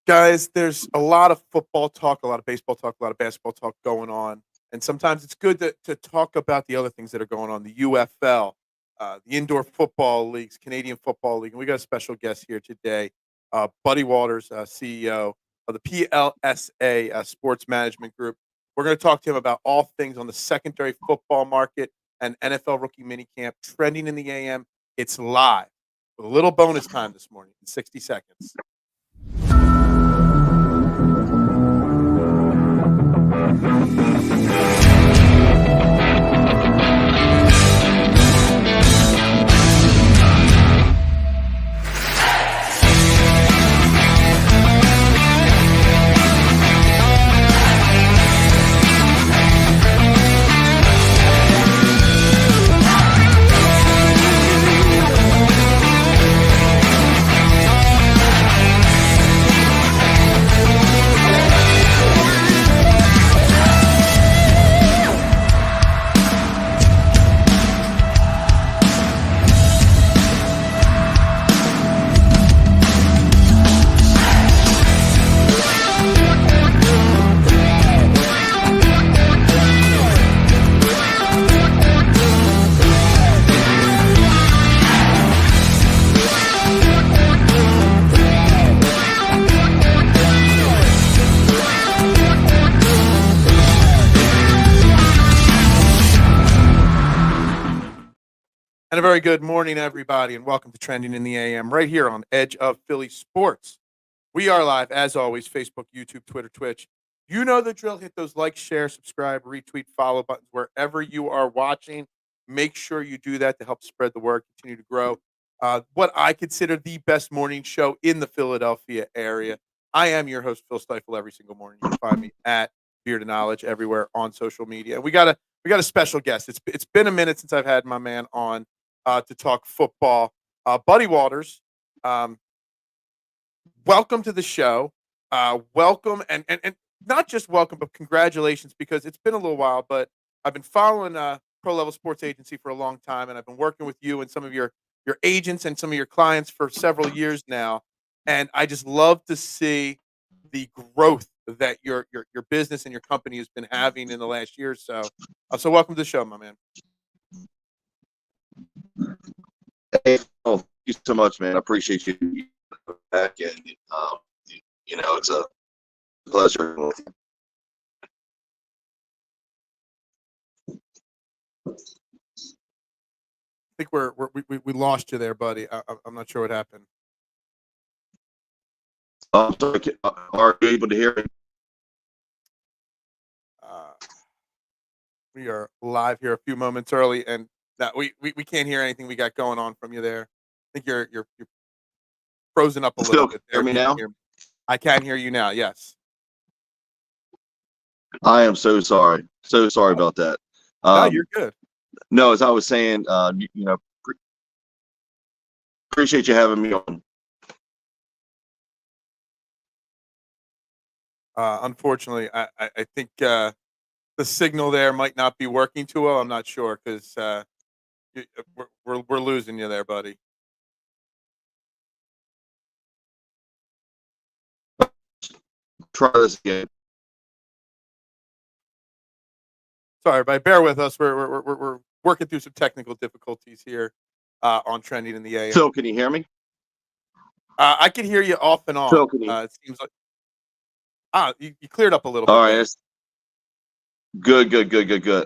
Guys, there's a lot of football talk, a lot of baseball talk, a lot of basketball talk going on, and sometimes it's good to talk about the other things that are going on. The UFL, the Indoor Football Leagues, Canadian Football League, and we got a special guest here today, Buddy Walters, CEO of the PLSA Sports Management Group. We're going to talk to him about all things on the secondary football market and NFL rookie minicamp trending in the AM. It's live with a little bonus time this morning in 60 seconds. And a very good morning, everybody, and welcome to Trending in the AM right here on Edge of Philly Sports. We are live, as always, Facebook, YouTube, Twitter, Twitch. You know the drill. Hit those like, share, subscribe, retweet, follow buttons wherever you are watching. Make sure you do that to help spread the word, continue to grow. What I consider the best morning show in the Philadelphia area. I am your host, Phil Stiefel, every single morning. You can find me at Beard of Knowledge everywhere on social media. And we got a special guest. It's been a minute since I've had my man on to talk football. Buddy Walters, welcome to the show. Welcome, and not just welcome, but congratulations, because it's been a little while, but I've been following Pro Level Sports Agency for a long time, and I've been working with you and some of your agents and some of your clients for several years now, and I just love to see the growth that your business and your company has been having in the last year or so. So welcome to the show, my man. Hey, thank you so much, man. I appreciate you back, and it's a pleasure. I think we lost you there, buddy. I'm not sure what happened. Sorry, are you able to hear me? We are live here a few moments early, and that we can't hear anything we got going on from you there. I think you're frozen up a little bit there. Hear me now? I can hear you now. Yes. I am so sorry. So sorry about that. No, you're good. No, as I was saying, appreciate you having me on. Unfortunately, I think the signal there might not be working too well. I'm not sure, because we're losing you there, buddy. Try this again. Sorry, everybody. Bear with us. We're working through some technical difficulties here on Trending in the AM. Phil, can you hear me? I can hear you off and on. Phil, can you? It seems like you cleared up a little bit. All right. Good.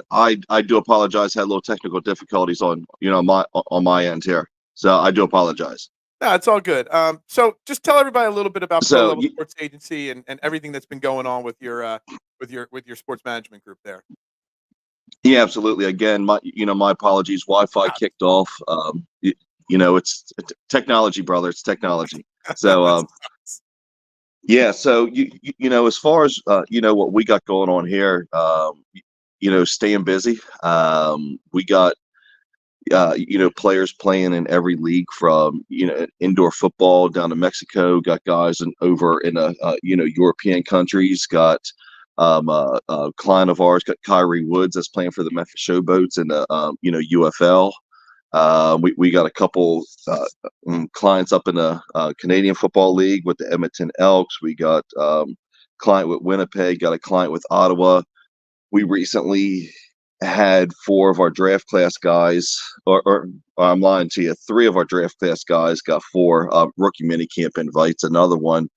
I do apologize. Had a little technical difficulties on my end here, so I do apologize. No, it's all good. So just tell everybody a little bit about Pro Level Sports Agency and everything that's been going on with your sports management group there. Yeah, absolutely. Again, my apologies. Wi-Fi kicked off. It's technology, brother. It's technology. So yeah. So as far as what we got going on here, staying busy. We got players playing in every league from indoor football down to Mexico. Got guys over in European countries. Got a client of ours, got Kyrie Woods, that's playing for the Memphis Showboats in the UFL. We got a couple clients up in the Canadian Football League with the Edmonton Elks. We got client with Winnipeg, got a client with Ottawa. We recently had four of our draft class guys, or I'm lying to you, three of our draft class guys got four rookie minicamp invites. Another one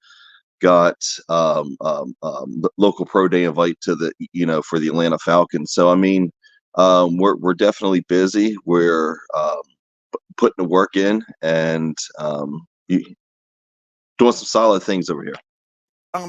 got local pro day invite to the for the Atlanta Falcons. So I mean, we're definitely busy. We're putting the work in and doing some solid things over here.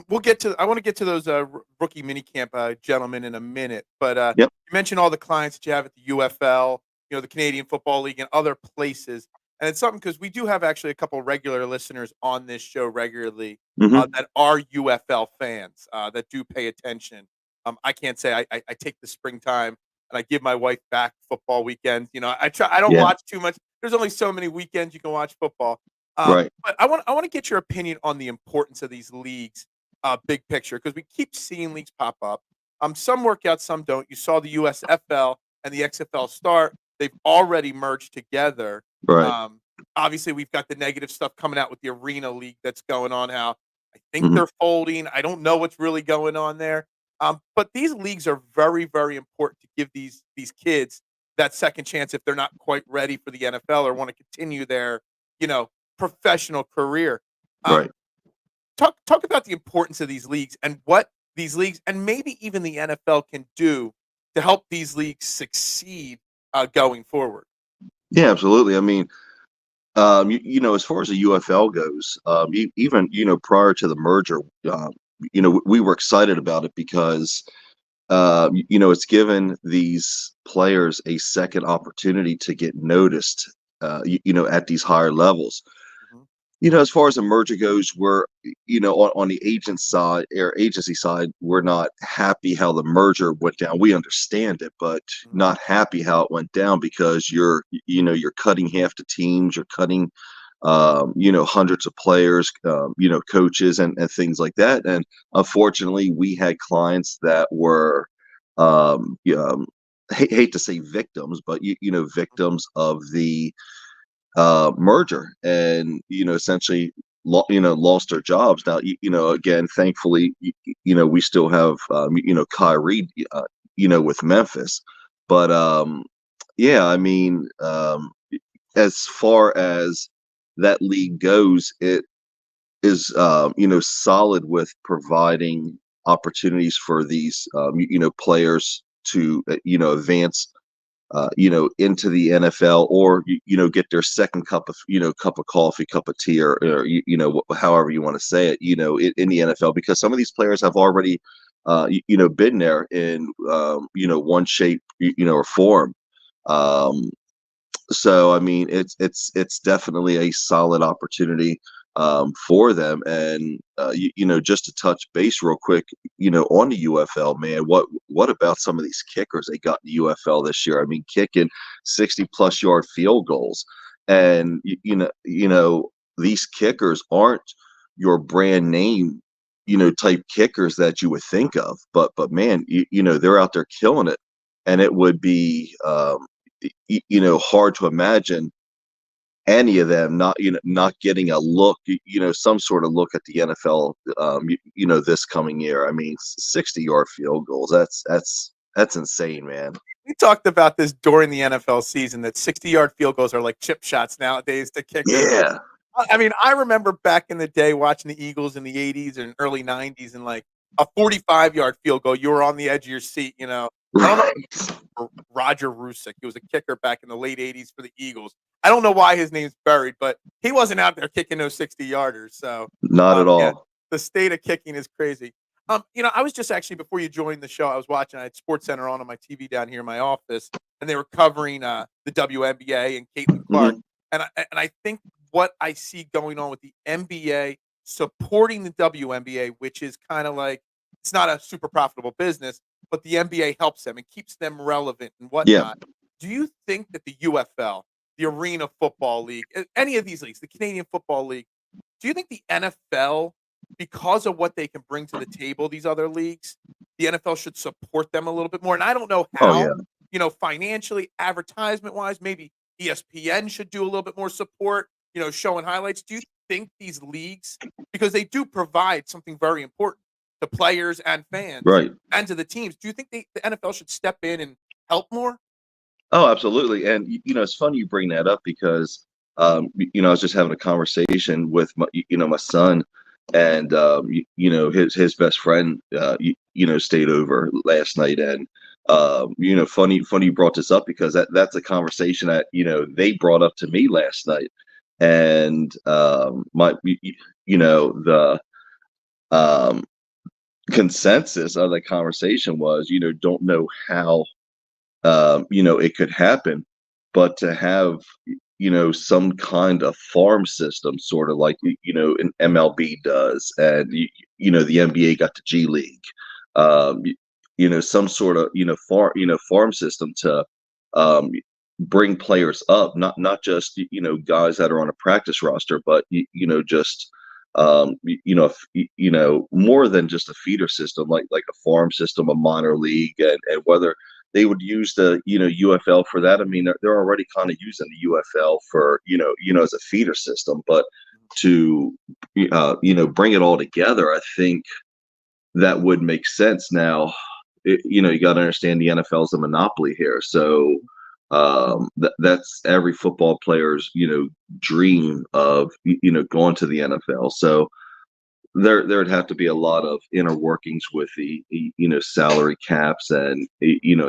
We'll get to. I want to get to those rookie minicamp gentlemen in a minute, but Yep. you mentioned all the clients that you have at the UFL, the Canadian Football League, and other places, and it's something because we do have actually a couple regular listeners on this show regularly Mhm. that are UFL fans that do pay attention. I can't say I take the springtime and I give my wife back football weekends. I try. I don't Yeah. watch too much. There's only so many weekends you can watch football. Right. But I want to get your opinion on the importance of these leagues, big picture, because we keep seeing leagues pop up. Some work out, some don't. You saw the USFL and the XFL start; they've already merged together. Right. Um, Obviously, we've got the negative stuff coming out with the Arena League that's going on. How I think Mhm. they're folding. I don't know what's really going on there. But these leagues are very, very important to give these kids that second chance if they're not quite ready for the NFL or want to continue their, you know, professional career. Um, Right. talk about the importance of these leagues and what these leagues and maybe even the NFL can do to help these leagues succeed going forward. Yeah, absolutely. I mean, as far as the UFL goes, even prior to the merger, we were excited about it because it's given these players a second opportunity to get noticed, at these higher levels. Mhm. As far as the merger goes, we're, on the agent side or agency side, we're not happy how the merger went down. We understand it, but Mhm. not happy how it went down because you're cutting half the teams, you're cutting, hundreds of players, coaches and things like that. And unfortunately, we had clients that were, hate to say victims, but victims of the merger, and essentially lost their jobs. Now again, thankfully, we still have Kyrie, with Memphis, but yeah, I mean, as far as that league goes, it is solid with providing opportunities for these players to advance into the NFL, or get their second cup of coffee, cup of tea, or however you want to say it, in the NFL, because some of these players have already, been there in, one shape, or form. Um, so I mean, it's definitely a solid opportunity for them. And just to touch base real quick, on the UFL, man, what about some of these kickers they got in the UFL this year? I mean, kicking 60-plus-yard field goals, and these kickers aren't your brand name, type kickers that you would think of, but man, they're out there killing it, and it would be hard to imagine any of them not getting a look, some sort of look at the NFL, this coming year. I mean, 60-yard field goals, that's insane, man. We talked about this during the NFL season that 60-yard field goals are like chip shots nowadays to kickers. Yeah. I mean, I remember back in the day watching the Eagles in the '80s and early '90s, and like a 45-yard field goal, you were on the edge of your seat. I don't know. Right. Roger Rusick. He was a kicker back in the late '80s for the Eagles. I don't know why his name's buried, but he wasn't out there kicking those 60-yarders. So, Not at yeah, all. the state of kicking is crazy. I was just actually before you joined the show, I was watching. I had Sports Center on my TV down here in my office, and they were covering the WNBA and Caitlin Clark. Hmm. And I think what I see going on with the NBA supporting the WNBA, which is kind of like it's not a super profitable business, but the NBA helps them and keeps them relevant and Yeah. whatnot. Do you think that the UFL, the Arena Football League, any of these leagues, the Canadian Football League, do you think the NFL, because of what they can bring to the table, these other leagues, the NFL should support them a little bit more? And I don't know Oh how, yeah. financially, advertisement wise, maybe ESPN should do a little bit more support, showing highlights. Do you think these leagues, because they do provide something very important to players and fans Right. and to the teams, do you think the NFL should step in and help more? Oh, absolutely. And it's funny you bring that up because I was just having a conversation with my son, and his best friend stayed over last night, and funny you brought this up because that's a conversation that they brought up to me last night, and the um consensus of the conversation was don't know how it could happen, but to have, some kind of farm system, sort of like, an MLB does, and, the NBA got the G League, um, some sort of, farm system to, um, bring players up, not just, guys that are on a practice roster, but, just, more than just a feeder system, like a farm system, a minor league, and whether they would use the UFL for that. I mean, they're already kind of using the UFL for as a feeder system, but to bring it all together, I think that would make sense. Now, you got to understand the NFL is a monopoly here, so that's every football player's dream of going to the NFL. So there'd have to be a lot of inner workings with the salary caps and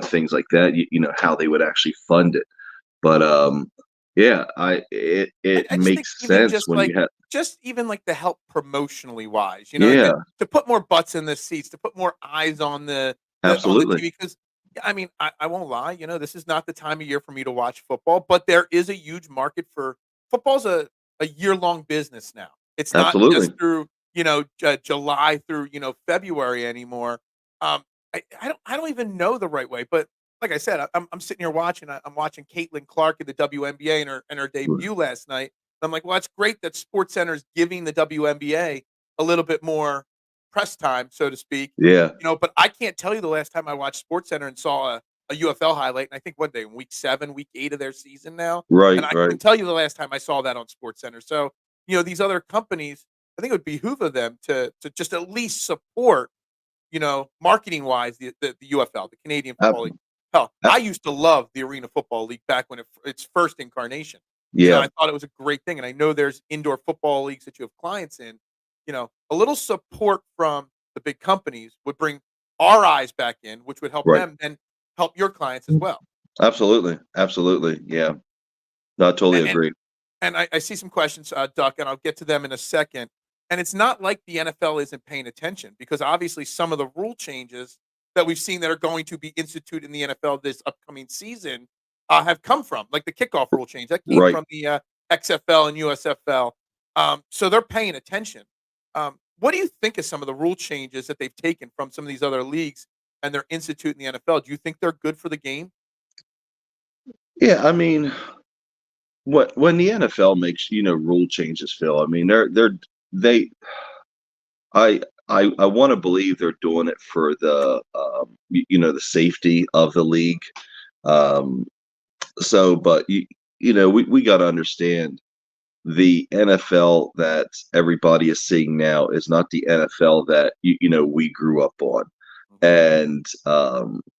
things like that, how they would actually fund it. But yeah, it I just think makes even sense when you have. just even like the help promotionally wise, Yeah, to put more butts in the seats, to put more eyes on the absolutely. TV. Because I mean, I won't lie, this is not the time of year for me to watch football, but there is a huge market for football's a year-long business now. It's not just Absolutely. through, July through, February anymore. Um, I don't even know the right way, but like I said, I'm sitting here watching. I'm watching Caitlin Clark in the WNBA and her debut last night. I'm like, well, that's great that SportsCenter is giving the WNBA a little bit more press time, so to speak. Yeah, But I can't tell you the last time I watched SportsCenter and saw a UFL highlight. And I think what day, week 7, week 8 of their season now, and right, I right. couldn't tell you the last time I saw that on SportsCenter. So these other companies, I think it would behoove of them to just at least support, marketing wise, the UFL, the Canadian Ab- Football League. Hell, I ab- used to love the Arena Football League back when its first incarnation. yeah, I thought it was a great thing, and I know there's indoor football leagues that you have clients in. A little support from the big companies would bring our eyes back in, which would help right. them and help your clients as well. Absolutely, absolutely. Yeah, no, I totally And agree. and I see some questions, Duck, and I'll get to them in a second. And it's not like the NFL isn't paying attention because obviously some of the rule changes that we've seen that are going to be instituted in the NFL this upcoming season have come from, like the kickoff rule change that came Right. from the XFL and USFL. So they're paying attention. What do you think of some of the rule changes that they've taken from some of these other leagues and they're instituting in the NFL? Do you think they're good for the game? Yeah, I mean, what when the NFL makes rule changes, Phil. I mean, they I I want to believe they're doing it for the the safety of the league. Um, but we got to understand the NFL that everybody is seeing now is not the NFL that we grew up on. And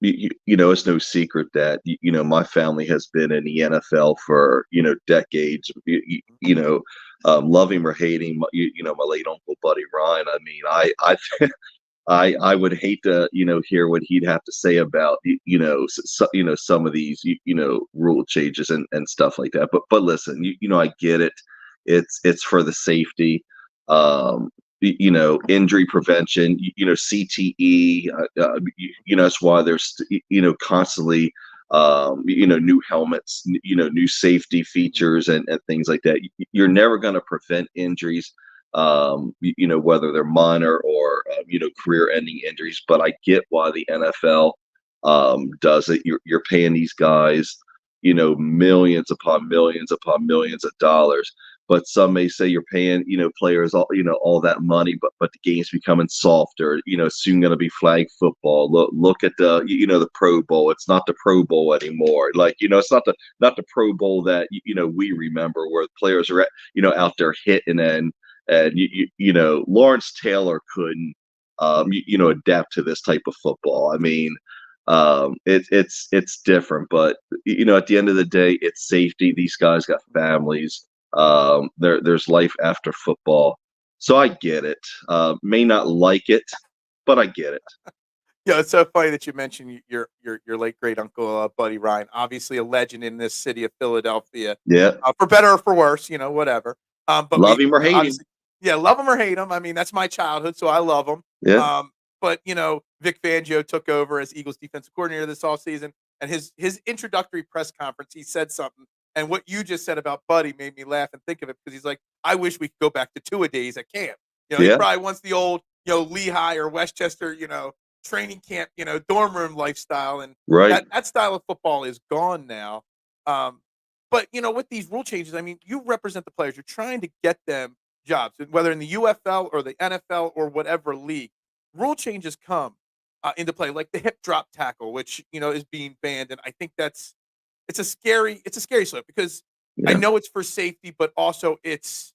it's no secret that my family has been in the NFL for decades. Love him or hate him, my late uncle Buddy Ryan. I mean, I would hate to hear what he'd have to say about some of these rule changes and stuff like that. But listen, I get it. It's for the safety. Um, injury prevention, CTE, that's why there's, constantly, new helmets, new safety features and things like that. You're never going to prevent injuries, whether they're minor or, career ending injuries. But I get why the NFL, does it. You're paying these guys, millions upon millions upon millions of dollars but some may say you're paying, players all that money, but the game's becoming softer. Soon going to be flag football. Look at the Pro Bowl. It's not the Pro Bowl anymore. Like, it's not the Pro Bowl that we remember, where players are out there hitting, and Lawrence Taylor couldn't adapt to this type of football. I mean, it's different, but at the end of the day, it's safety. These guys got families. There's life after football, so I get it. May not like it, but I get it. Yeah, it's so funny that you mentioned your late great uncle, Buddy Ryan, obviously a legend in this city of Philadelphia, Yeah, for better or for worse, whatever. But love him or hate him. obviously, yeah, love him or hate him. I mean, that's my childhood, so I love him. Yeah, But Vic Fangio took over as Eagles defensive coordinator this offseason, and his introductory press conference, he said something, and what you just said about Buddy made me laugh and think of it, because he's like, I wish we could go back to two-a-days at camp. He yeah, probably wants the old, Lehigh or Westchester, training camp, dorm room lifestyle, and right. that style of football is gone now. But with these rule changes, I mean, you represent the players. You're trying to get them jobs, whether in the UFL or the NFL or whatever league. Rule changes come into play, like the hip drop tackle, which is being banned, and I think it's a scary slip, because I Yeah, know it's for safety, but also it's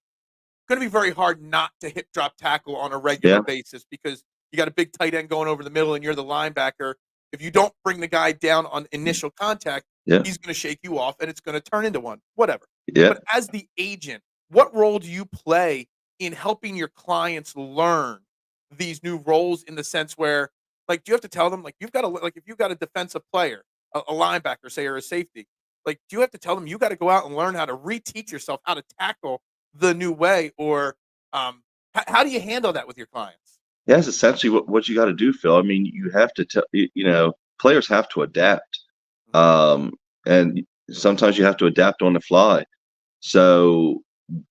going to be very hard not to hip drop tackle on a regular yeah, basis, because you got a big tight end going over the middle and you're the linebacker. If you don't bring the guy down on initial contact, yeah, he's going to shake you off and it's going to turn into one, whatever. yeah. But as the agent, what role do you play in helping your clients learn these new roles, in the sense where, like, do you have to tell them, like, you've got to, like, if you've got a defensive player, a linebacker, say, or a safety, like, do you have to tell them you got to go out and learn how to reteach yourself how to tackle the new way, or how do you handle that with your clients? Yeah, that's essentially what you got to do, Phil. I mean, you have to tell, players have to adapt. Mhm. And sometimes you have to adapt on the fly. So,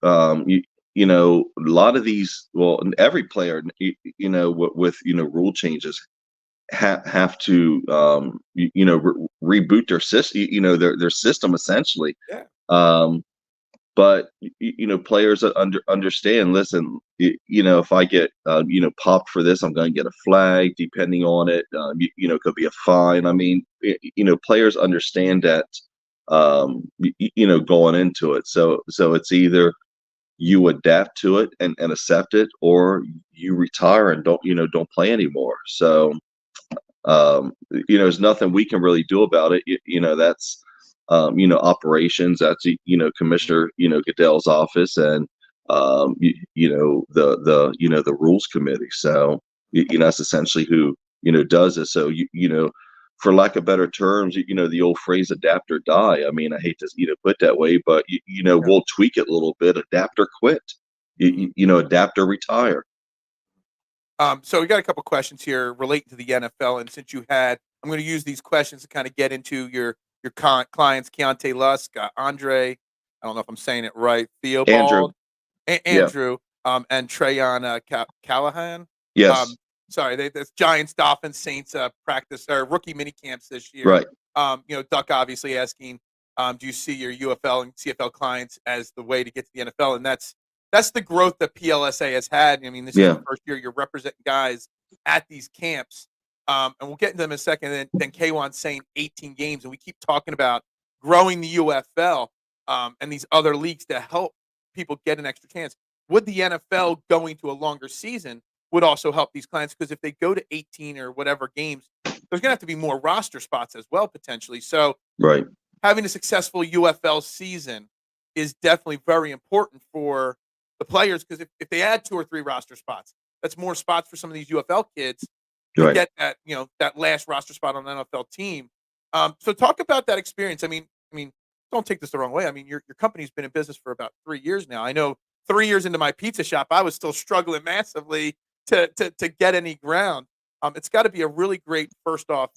a lot of these, well, and every player, with rule changes have to, reboot their system, their system essentially. Yeah. Um, but players understand. Listen, if I get popped for this, I'm going to get a flag. Depending on it, it could be a fine. I mean, players understand that, going into it. So it's either you adapt to it and accept it, or you retire and don't play anymore. So, there's nothing we can really do about it. That's, operations. That's, Mhm. Commissioner, Goodell's office, and, the rules committee. So, that's essentially who, does it. So, for lack of better terms, the old phrase adapt or die. I mean, I hate to, put that way, but, Yeah. we'll tweak it a little bit, adapt or quit, Mhm. adapt or retire. So we got a couple questions here relating to the NFL, and since I'm going to use these questions to kind of get into your clients, Keontae Lusk, Andre. I don't know if I'm saying it right. Andrew. Theobald, Yeah. Andrew, and Trayon Callahan. Yes. Um, sorry, that's Giants, Dolphins, Saints practice or rookie mini camps this year. Right. Duck obviously asking, do you see your UFL and CFL clients as the way to get to the NFL? And that's the growth that PLSA has had. I mean, this is the Yeah. first year you're representing guys at these camps. And we'll get into them in a second. And then K1 saying 18 games, and we keep talking about growing the UFL and these other leagues to help people get an extra chance. Would the NFL going to a longer season would also help these clients? Because if they go to 18 or whatever games, there's going to have to be more roster spots as well, potentially. So Right. having a successful UFL season is definitely very important for the players, because if they add two or three roster spots, that's more spots for some of these UFL kids to Right. get that last roster spot on an NFL team. So talk about that experience. I mean, don't take this the wrong way. I mean, your company's been in business for about 3 years now. I know 3 years into my pizza shop, I was still struggling massively to get any ground. It's got to be a really great first off,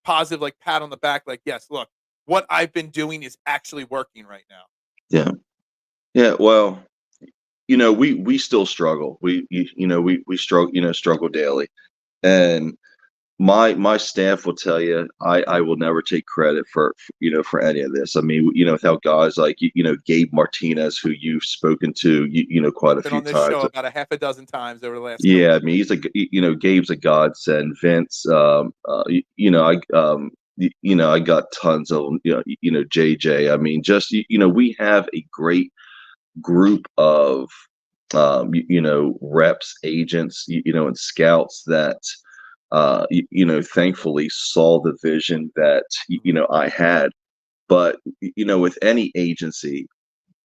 positive, like, pat on the back, like, yes, look, what I've been doing is actually working right now. Yeah. Yeah. Well, we still struggle. We struggle daily. And, my staff will tell you I will never take credit for for any of this. I mean, without guys like Gabe Martinez, who you've spoken to quite a Been few on this times. show about a half a dozen times over the last couple Yeah, of I mean, Gabe's a godsend. Vince, I got tons of JJ. I mean, just we have a great group of reps, agents, and scouts that thankfully saw the vision that I had. But with any agency,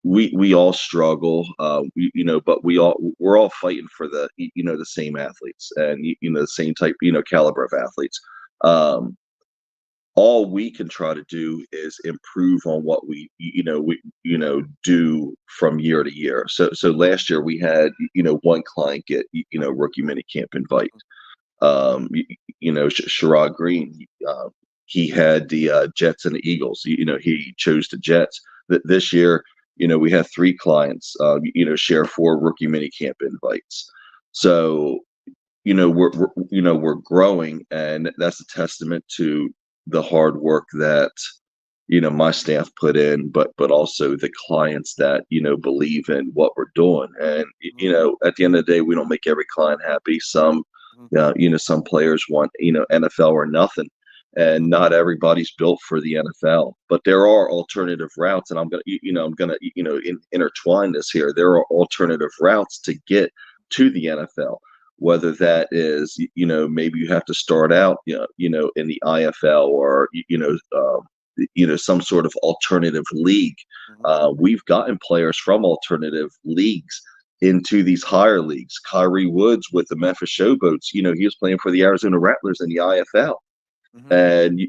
we all struggle, but we're all fighting for the same athletes and the same type caliber of athletes. Um, all we can try to do is improve on what we do from year to year. So last year we had one client get rookie mini camp invite. Sherrod Green, he had the Jets and the Eagles. He chose the Jets. This year, we have three clients, share four rookie mini camp invites. So, we're growing, and that's a testament to the hard work that my staff put in, but also the clients that believe in what we're doing. And at the end of the day, we don't make every client happy. Some some players want NFL or nothing, and not everybody's built for the NFL. But there are alternative routes, and I'm gonna intertwine this here. There are alternative routes to get to the NFL. Whether that is, maybe you have to start out, in the IFL or some sort of alternative league. We've gotten players from alternative leagues into these higher leagues. Kyrie Woods with the Memphis Showboats, he was playing for the Arizona Rattlers in the IFL, and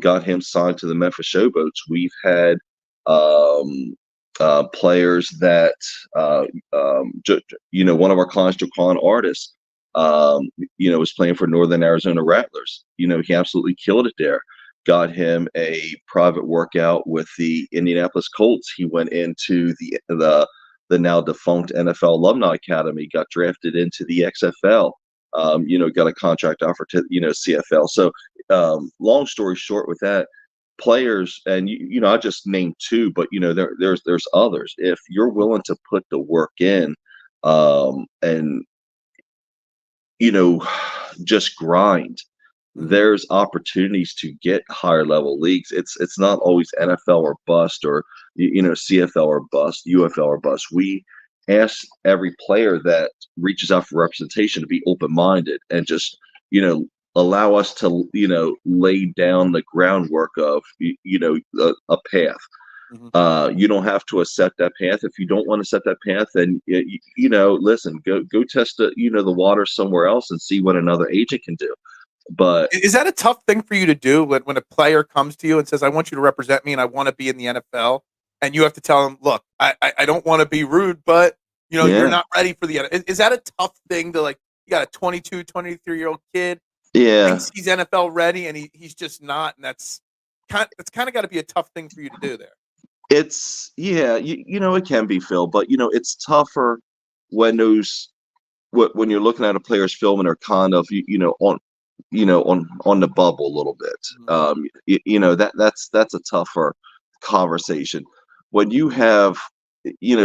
got him signed to the Memphis Showboats. We've had players that one of our clients, Jaquan Artist, was playing for Northern Arizona Rattlers. He absolutely killed it there. Got him a private workout with the Indianapolis Colts. He went into the now defunct NFL Alumni Academy, got drafted into the XFL, got a contract offer to CFL. So long story short with that, players, and I just named two, but there's others. If you're willing to put the work in, and just grind, there's opportunities to get higher level leagues. It's not always NFL or bust, or CFL or bust, UFL or bust. We ask every player that reaches out for representation to be open minded and just allow us to lay down the groundwork of a path. You don't have to accept that path. If you don't want to set that path, then listen, go test the water somewhere else and see what another agent can do. But Is that a tough thing for you to do when a player comes to you and says, "I want you to represent me and I want to be in the NFL," and you have to tell him, "Look, I don't want to be rude, but you're not ready for the NFL." Is that a tough thing to, like, you got a 22, 23-year-old kid yeah, thinks he's NFL ready and he's just not, and that's kind of got to be a tough thing for you to do there. it's it can be, Phil, but it's tougher when when you're looking at a player's film and they're kind of on the bubble a little bit. That's a tougher conversation when you have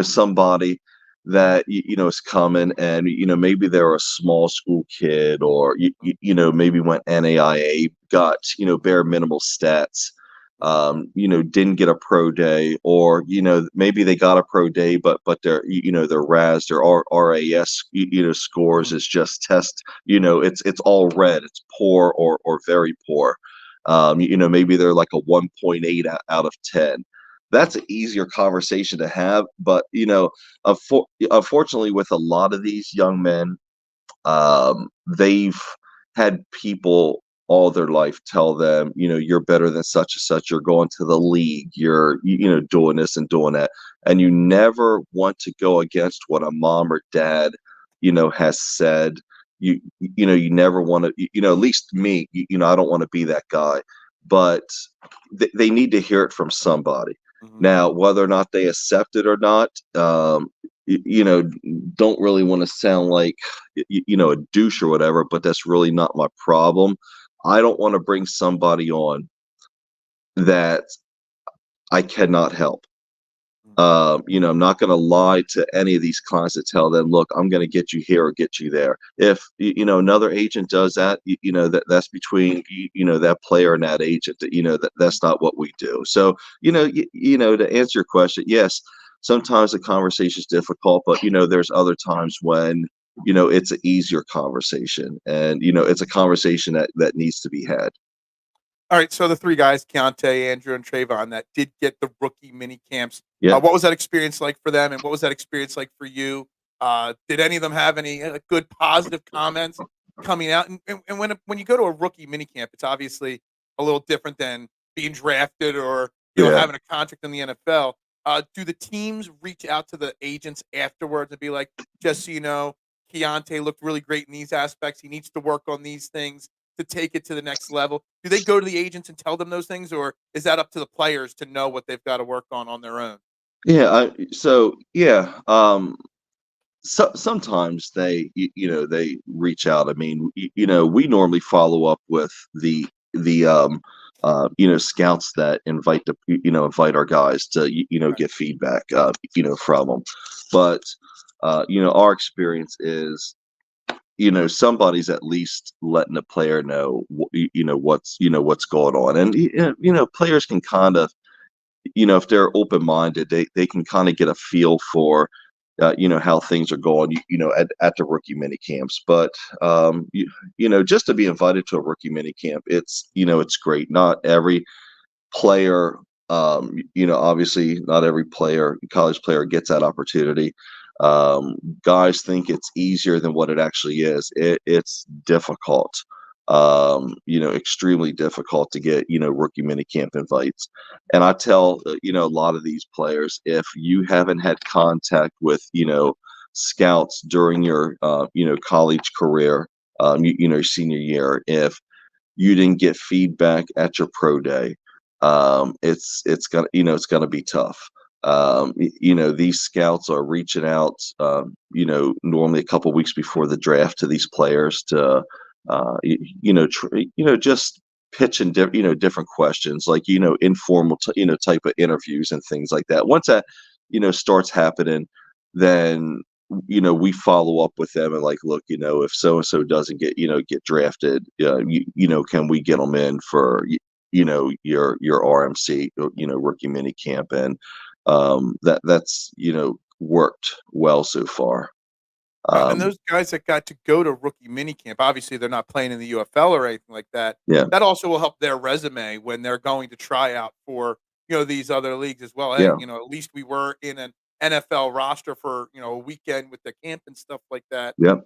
somebody that is coming, and maybe they're a small school kid, or maybe went NAIA, got bare minimal stats, didn't get a pro day, or maybe they got a pro day, but their their RAS, their RAS scores is just test, it's all red, it's poor or very poor. Maybe they're like a 1.8 out of 10. That's an easier conversation to have, but unfortunately, with a lot of these young men, they've had people all their life tell them, you're better than such and such, you're going to the league, you're doing this and doing that, and you never want to go against what a mom or dad has said. You never want to, at least me, I don't want to be that guy, but they need to hear it from somebody. Now, whether or not they accept it or not, don't really want to sound like, a douche or whatever, but that's really not my problem. I don't want to bring somebody on that I cannot help. I'm not going to lie to any of these clients to tell them, look, I'm going to get you here or get you there. If another agent does that, that's between that player and that agent. That's not what we do. So to answer your question, yes, sometimes the conversation is difficult, but there's other times when it's an easier conversation, and it's a conversation that needs to be had. All right, so the three guys, Keontae, Andrew, and Trayvon, that did get the rookie mini camps. Yeah. What was that experience like for them, and what was that experience like for you? Did any of them have any good positive comments coming out? And when you go to a rookie mini camp, it's obviously a little different than being drafted or Yeah. having a contract in the NFL. Do the teams reach out to the agents afterwards and be like, just so you know, Keontae looked really great in these aspects. He needs to work on these things to take it to the next level? Do they go to the agents and tell them those things, or is that up to the players to know what they've got to work on their own? Yeah. So yeah. So sometimes they reach out. I mean, we normally follow up with the scouts that invite our guys to Right. get feedback from them. But our experience is somebody's at least letting the player know what's going on, and players can kind of, if they're open-minded, they can kind of get a feel for how things are going at the rookie mini camps. But just to be invited to a rookie mini camp, it's great. Not every player, obviously not every college player gets that opportunity. Guys think it's easier than what it actually is. It's difficult, extremely difficult to get, rookie minicamp invites. And I tell, a lot of these players, if you haven't had contact with, scouts during your, college career, your senior year, if you didn't get feedback at your pro day, it's gonna be tough. These scouts are reaching out, normally a couple weeks before the draft to these players to, just pitching different questions, like informal type of interviews and things like that. Once that starts happening, then we follow up with them and, like, look, if so and so doesn't get drafted, can we get them in for your RMC, rookie mini camp? And that's worked well so far. And those guys that got to go to rookie minicamp, obviously they're not playing in the UFL or anything like that. Yeah. That also will help their resume when they're going to try out for, these other leagues as well. Hey, Yeah. at least we were in an NFL roster for, a weekend with the camp and stuff like that. Yeah.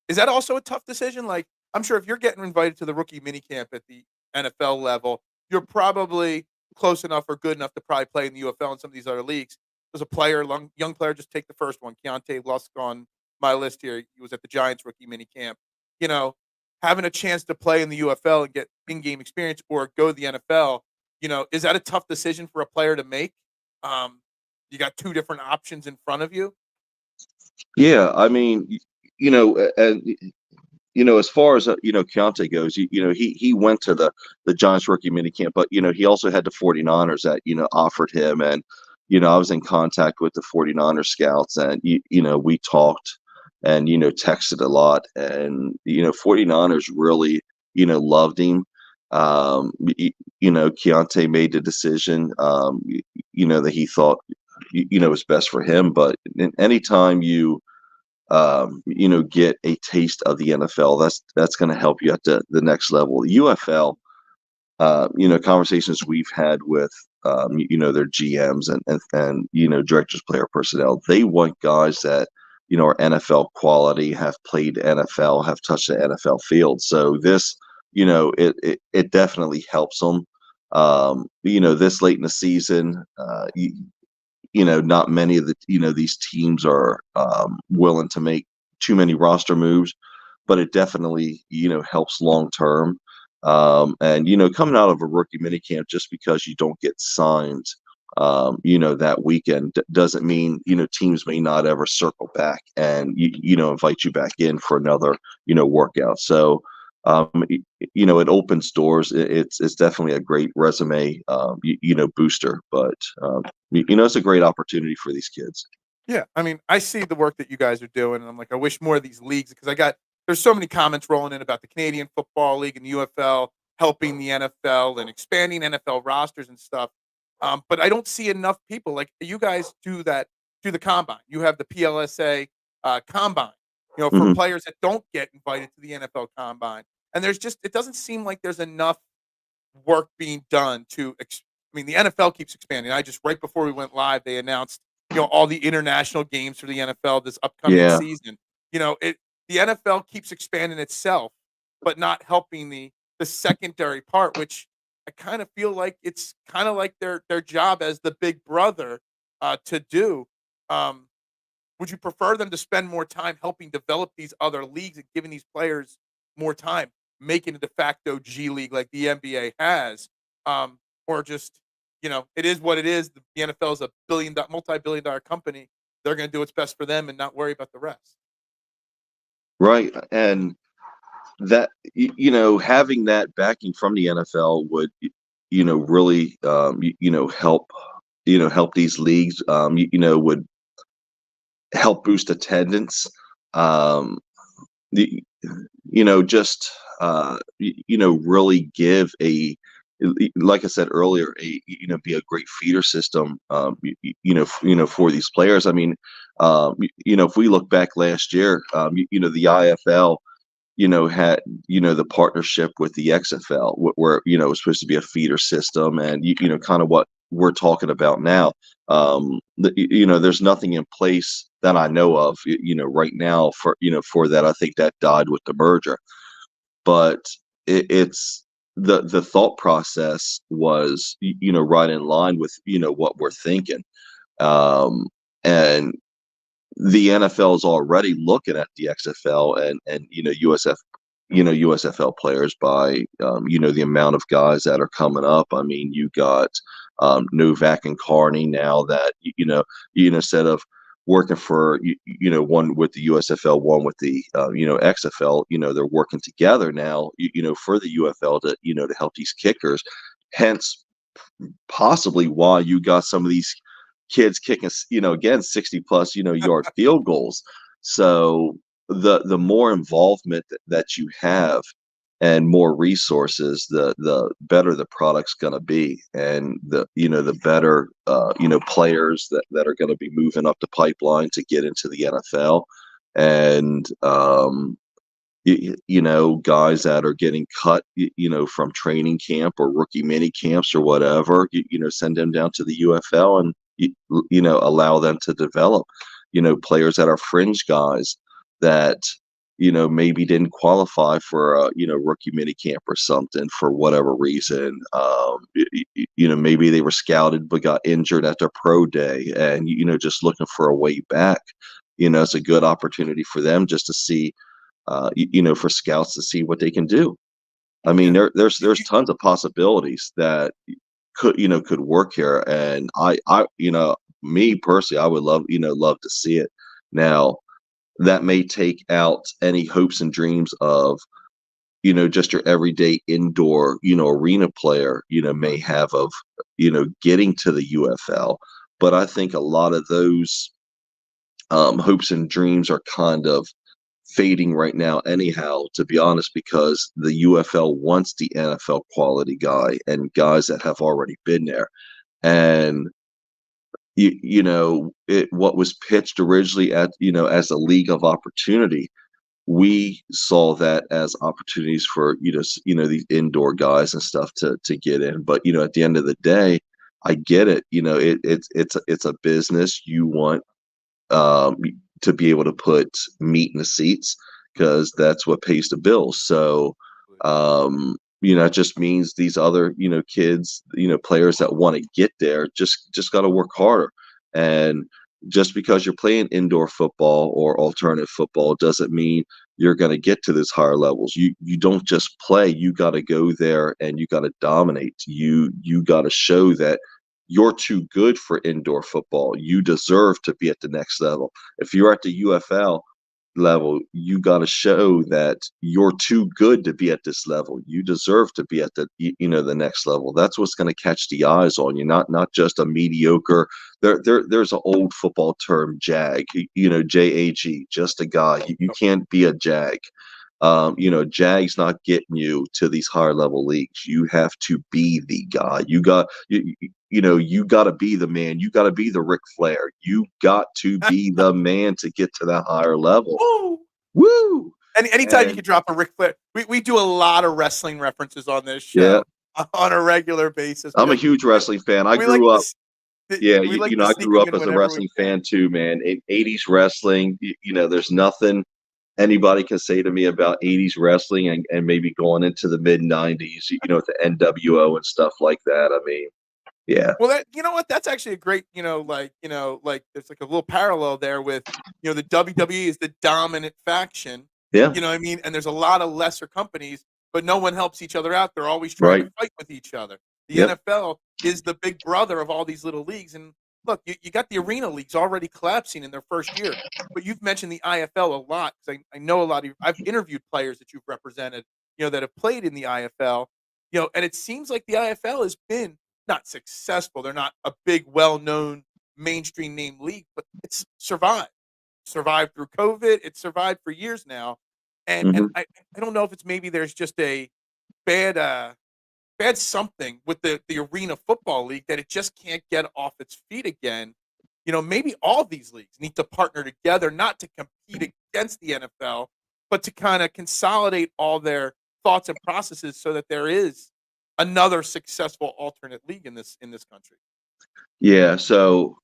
Is that also a tough decision? Like, I'm sure if you're getting invited to the rookie minicamp at the NFL level, you're probably close enough or good enough to probably play in the UFL and some of these other leagues. As a player, young player, just take the first one. Keontae Lusk on my list here. He was at the Giants rookie mini camp. You know, having a chance to play in the UFL and get in-game experience or go to the NFL, is that a tough decision for a player to make? You got two different options in front of you. Yeah. I mean, and as far as Keontae goes, he went to the Giants rookie minicamp, but he also had the 49ers that offered him, and I was in contact with the 49ers scouts, and we talked and texted a lot, and 49ers really loved him. Keontae made the decision that he thought was best for him, but anytime you get a taste of the NFL, that's going to help you at the next level. UFL, conversations we've had with, their GMs and directors, player personnel, they want guys that, are NFL quality, have played NFL, have touched the NFL field. So this, it definitely helps them. This late in the season, not many of the these teams are willing to make too many roster moves, but it definitely helps long term. And coming out of a rookie minicamp, just because you don't get signed that weekend doesn't mean, teams may not ever circle back and, invite you back in for another, workout. So, it opens doors. It's definitely a great resume, booster, but, it's a great opportunity for these kids. Yeah, I mean, I see the work that you guys are doing, and I'm like, I wish more of these leagues because there's so many comments rolling in about the Canadian Football League and the UFL helping the NFL and expanding NFL rosters and stuff. But I don't see enough people like you guys do that do the combine. You have the PLSA combine, for Hmm. players that don't get invited to the NFL combine, and it doesn't seem like there's enough work being done I mean, the NFL keeps expanding. I just right before we went live, they announced, all the international games for the NFL this upcoming Yeah. season. The NFL keeps expanding itself, but not helping the secondary part, which I kind of feel like it's kind of like their job as the big brother to do. Um, would you prefer them to spend more time helping develop these other leagues and giving these players more time, making a de facto G League like the NBA has, or just it is what it is. The NFL is a multi-billion-dollar company. They're going to do what's best for them and not worry about the rest. Right. And that, having that backing from the NFL would, really, help these leagues, would help boost attendance. Um, the, just, really give like I said earlier, be a great feeder system, for these players. I mean, if we look back last year, the IFL, had, the partnership with the XFL, where, it was supposed to be a feeder system, and, kind of what we're talking about now. There's nothing in place that I know of, right now for that. I think that died with the merger, but it's the thought process was, right in line with, what we're thinking. Um, and the NFL is already looking at the XFL and USFL players by, the amount of guys that are coming up. I mean, you got, Novak and Carney now that, instead of working for, one with the USFL, one with the, XFL, they're working together now, for the UFL to, to help these kickers. Hence, possibly why you got some of these kids kicking, again, 60 plus, yard field goals. So the more involvement that you have and more resources, the better the product's going to be, and the better, players that are going to be moving up the pipeline to get into the NFL. And guys that are getting cut, from training camp or rookie mini camps or whatever, send them down to the UFL and, allow them to develop, players that are fringe guys that, maybe didn't qualify for a, rookie mini camp or something for whatever reason. Maybe they were scouted but got injured at their pro day and, just looking for a way back. It's a good opportunity for them just to see, for scouts to see what they can do. I mean, Yeah. there's tons of possibilities that could work here, and me personally, I would love to see it. Now, that may take out any hopes and dreams of, just your everyday indoor, arena player, may have of, getting to the UFL. But I think a lot of those, hopes and dreams are kind of fading right now anyhow, to be honest, because the UFL wants the NFL quality guy and guys that have already been there. And what was pitched originally at, as a league of opportunity, we saw that as opportunities for, these indoor guys and stuff to get in. But, at the end of the day, I get it. It's a business. You want, to be able to put meat in the seats because that's what pays the bills. So, it just means these other, kids, players that want to get there just got to work harder. And just because you're playing indoor football or alternative football doesn't mean you're going to get to those higher levels. You don't just play. You got to go there and you got to dominate. You got to show that you're too good for indoor football. You deserve to be at the next level. If you're at the UFL level, you got to show that you're too good to be at this level. You deserve to be at the next level. That's what's going to catch the eyes on you, not just a mediocre. There's an old football term, JAG, JAG, just a guy. You can't be a JAG. JAG's not getting you to these higher level leagues. You have to be the guy. You got to be the man. You got to be the Ric Flair. You got to be the man to get to that higher level. Woo! Woo! Anytime you can drop a Ric Flair. We do a lot of wrestling references on this show on a regular basis. I'm a huge wrestling fan. I grew up. I grew up as a wrestling fan too, man. In 80s wrestling, there's nothing anybody can say to me about 80s wrestling and maybe going into the mid 90s, with the NWO and stuff like that. I mean, yeah. Well, you know what? That's actually a great, there's like a little parallel there with, the WWE is the dominant faction. Yeah. You know what I mean? And there's a lot of lesser companies, but no one helps each other out. They're always trying to fight with each other. The NFL is the big brother of all these little leagues. And look, you got the arena leagues already collapsing in their first year, but you've mentioned the IFL a lot because I know a lot of I've interviewed players that you've represented, that have played in the IFL, and it seems like the IFL has been not successful. They're not a big, well-known mainstream name league, but it's survived through COVID. It's survived for years now. And I don't know if it's maybe there's just a bad something with the arena football league that it just can't get off its feet again. Maybe all these leagues need to partner together, not to compete against the NFL, but to kind of consolidate all their thoughts and processes so that there is another successful alternate league in this country. Yeah. So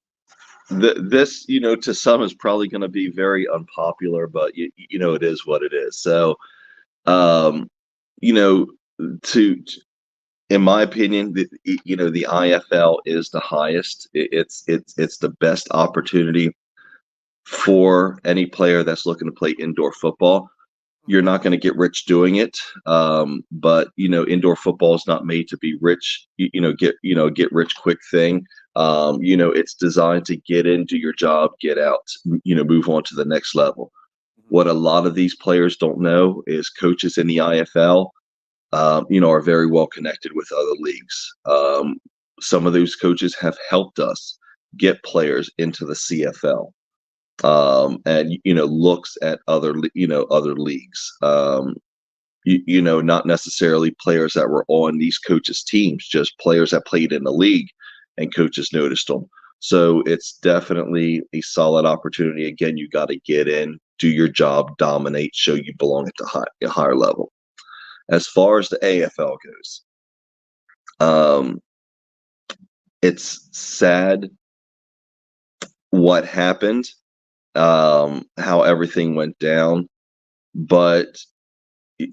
this, to some is probably going to be very unpopular, but it is what it is. So, in my opinion, the IFL is the highest. It's the best opportunity for any player that's looking to play indoor football. You're not going to get rich doing it, but indoor football is not made to be rich. Get rich quick thing. It's designed to get into your job, get out, move on to the next level. What a lot of these players don't know is coaches in the IFL, are very well connected with other leagues. Some of those coaches have helped us get players into the CFL. And looks at other leagues. Not necessarily players that were on these coaches' teams, just players that played in the league, and coaches noticed them. So it's definitely a solid opportunity. Again, you got to get in, do your job, dominate, show you belong at the higher level. As far as the AFL goes, it's sad what happened. How everything went down. But,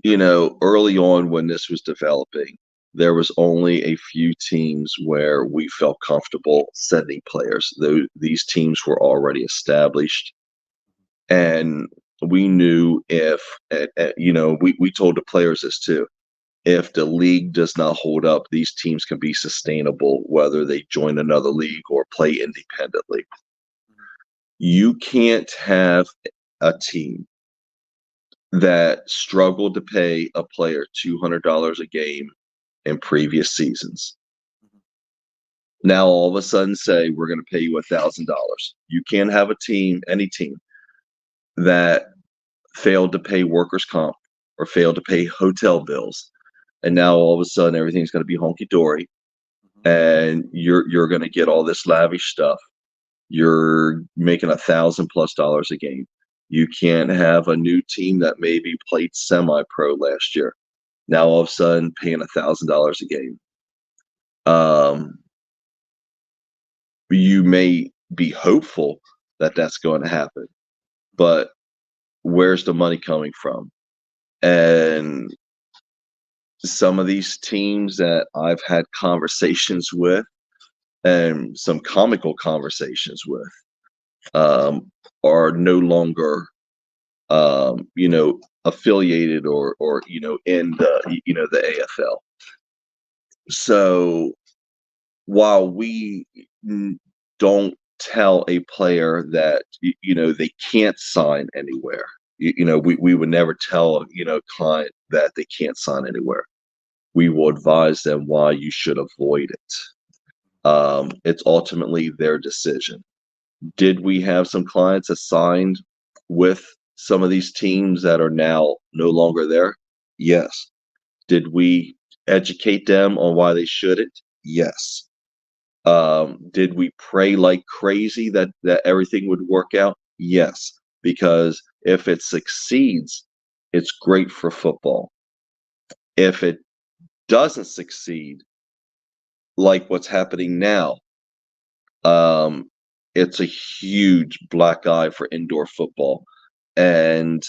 early on when this was developing, there was only a few teams where we felt comfortable sending players. These teams were already established. And we knew we told the players this too. If the league does not hold up, these teams can be sustainable, whether they join another league or play independently. You can't have a team that struggled to pay a player $200 a game in previous seasons. Now all of a sudden say we're going to pay you $1,000. You can't have any team that failed to pay workers' comp or failed to pay hotel bills, and now all of a sudden everything's going to be honky dory, and you're going to get all this lavish stuff. You're making $1,000+ a game. You can't have a new team that maybe played semi-pro last year, now all of a sudden paying $1,000 a game. You may be hopeful that that's going to happen, but where's the money coming from? And some of these teams that I've had conversations with, and some comical conversations with, are no longer, affiliated or in the AFL. So while we don't tell a player that they can't sign anywhere, we would never tell a client that they can't sign anywhere. We will advise them why you should avoid it. It's ultimately their decision. Did we have some clients assigned with some of these teams that are now no longer there? Yes. Did we educate them on why they shouldn't? Yes. Did we pray like crazy that everything would work out? Yes. Because if it succeeds, it's great for football. If it doesn't succeed, like what's happening now, um, it's a huge black eye for indoor football. And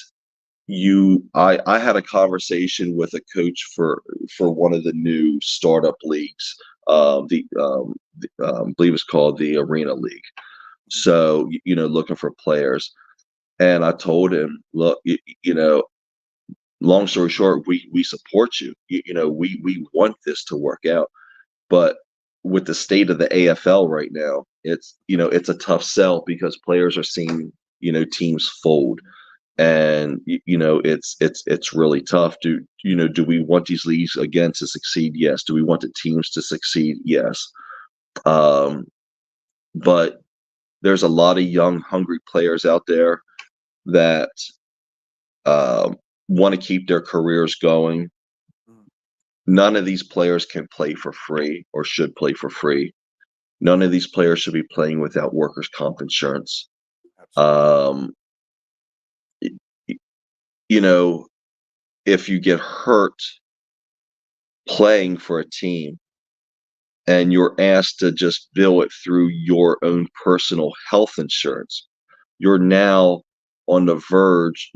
I had a conversation with a coach for one of the new startup leagues. I believe it's called the Arena League. So looking for players, and I told him, look, long story short, we support you. We want this to work out, but with the state of the AFL right now, it's a tough sell because players are seeing teams fold. And it's really tough. Do we want these leagues again to succeed? Yes. Do we want the teams to succeed? Yes. But there's a lot of young, hungry players out there that want to keep their careers going. None of these players can play for free or should play for free. None of these players should be playing without workers' comp insurance. Um, if you get hurt playing for a team and you're asked to just bill it through your own personal health insurance, you're now on the verge,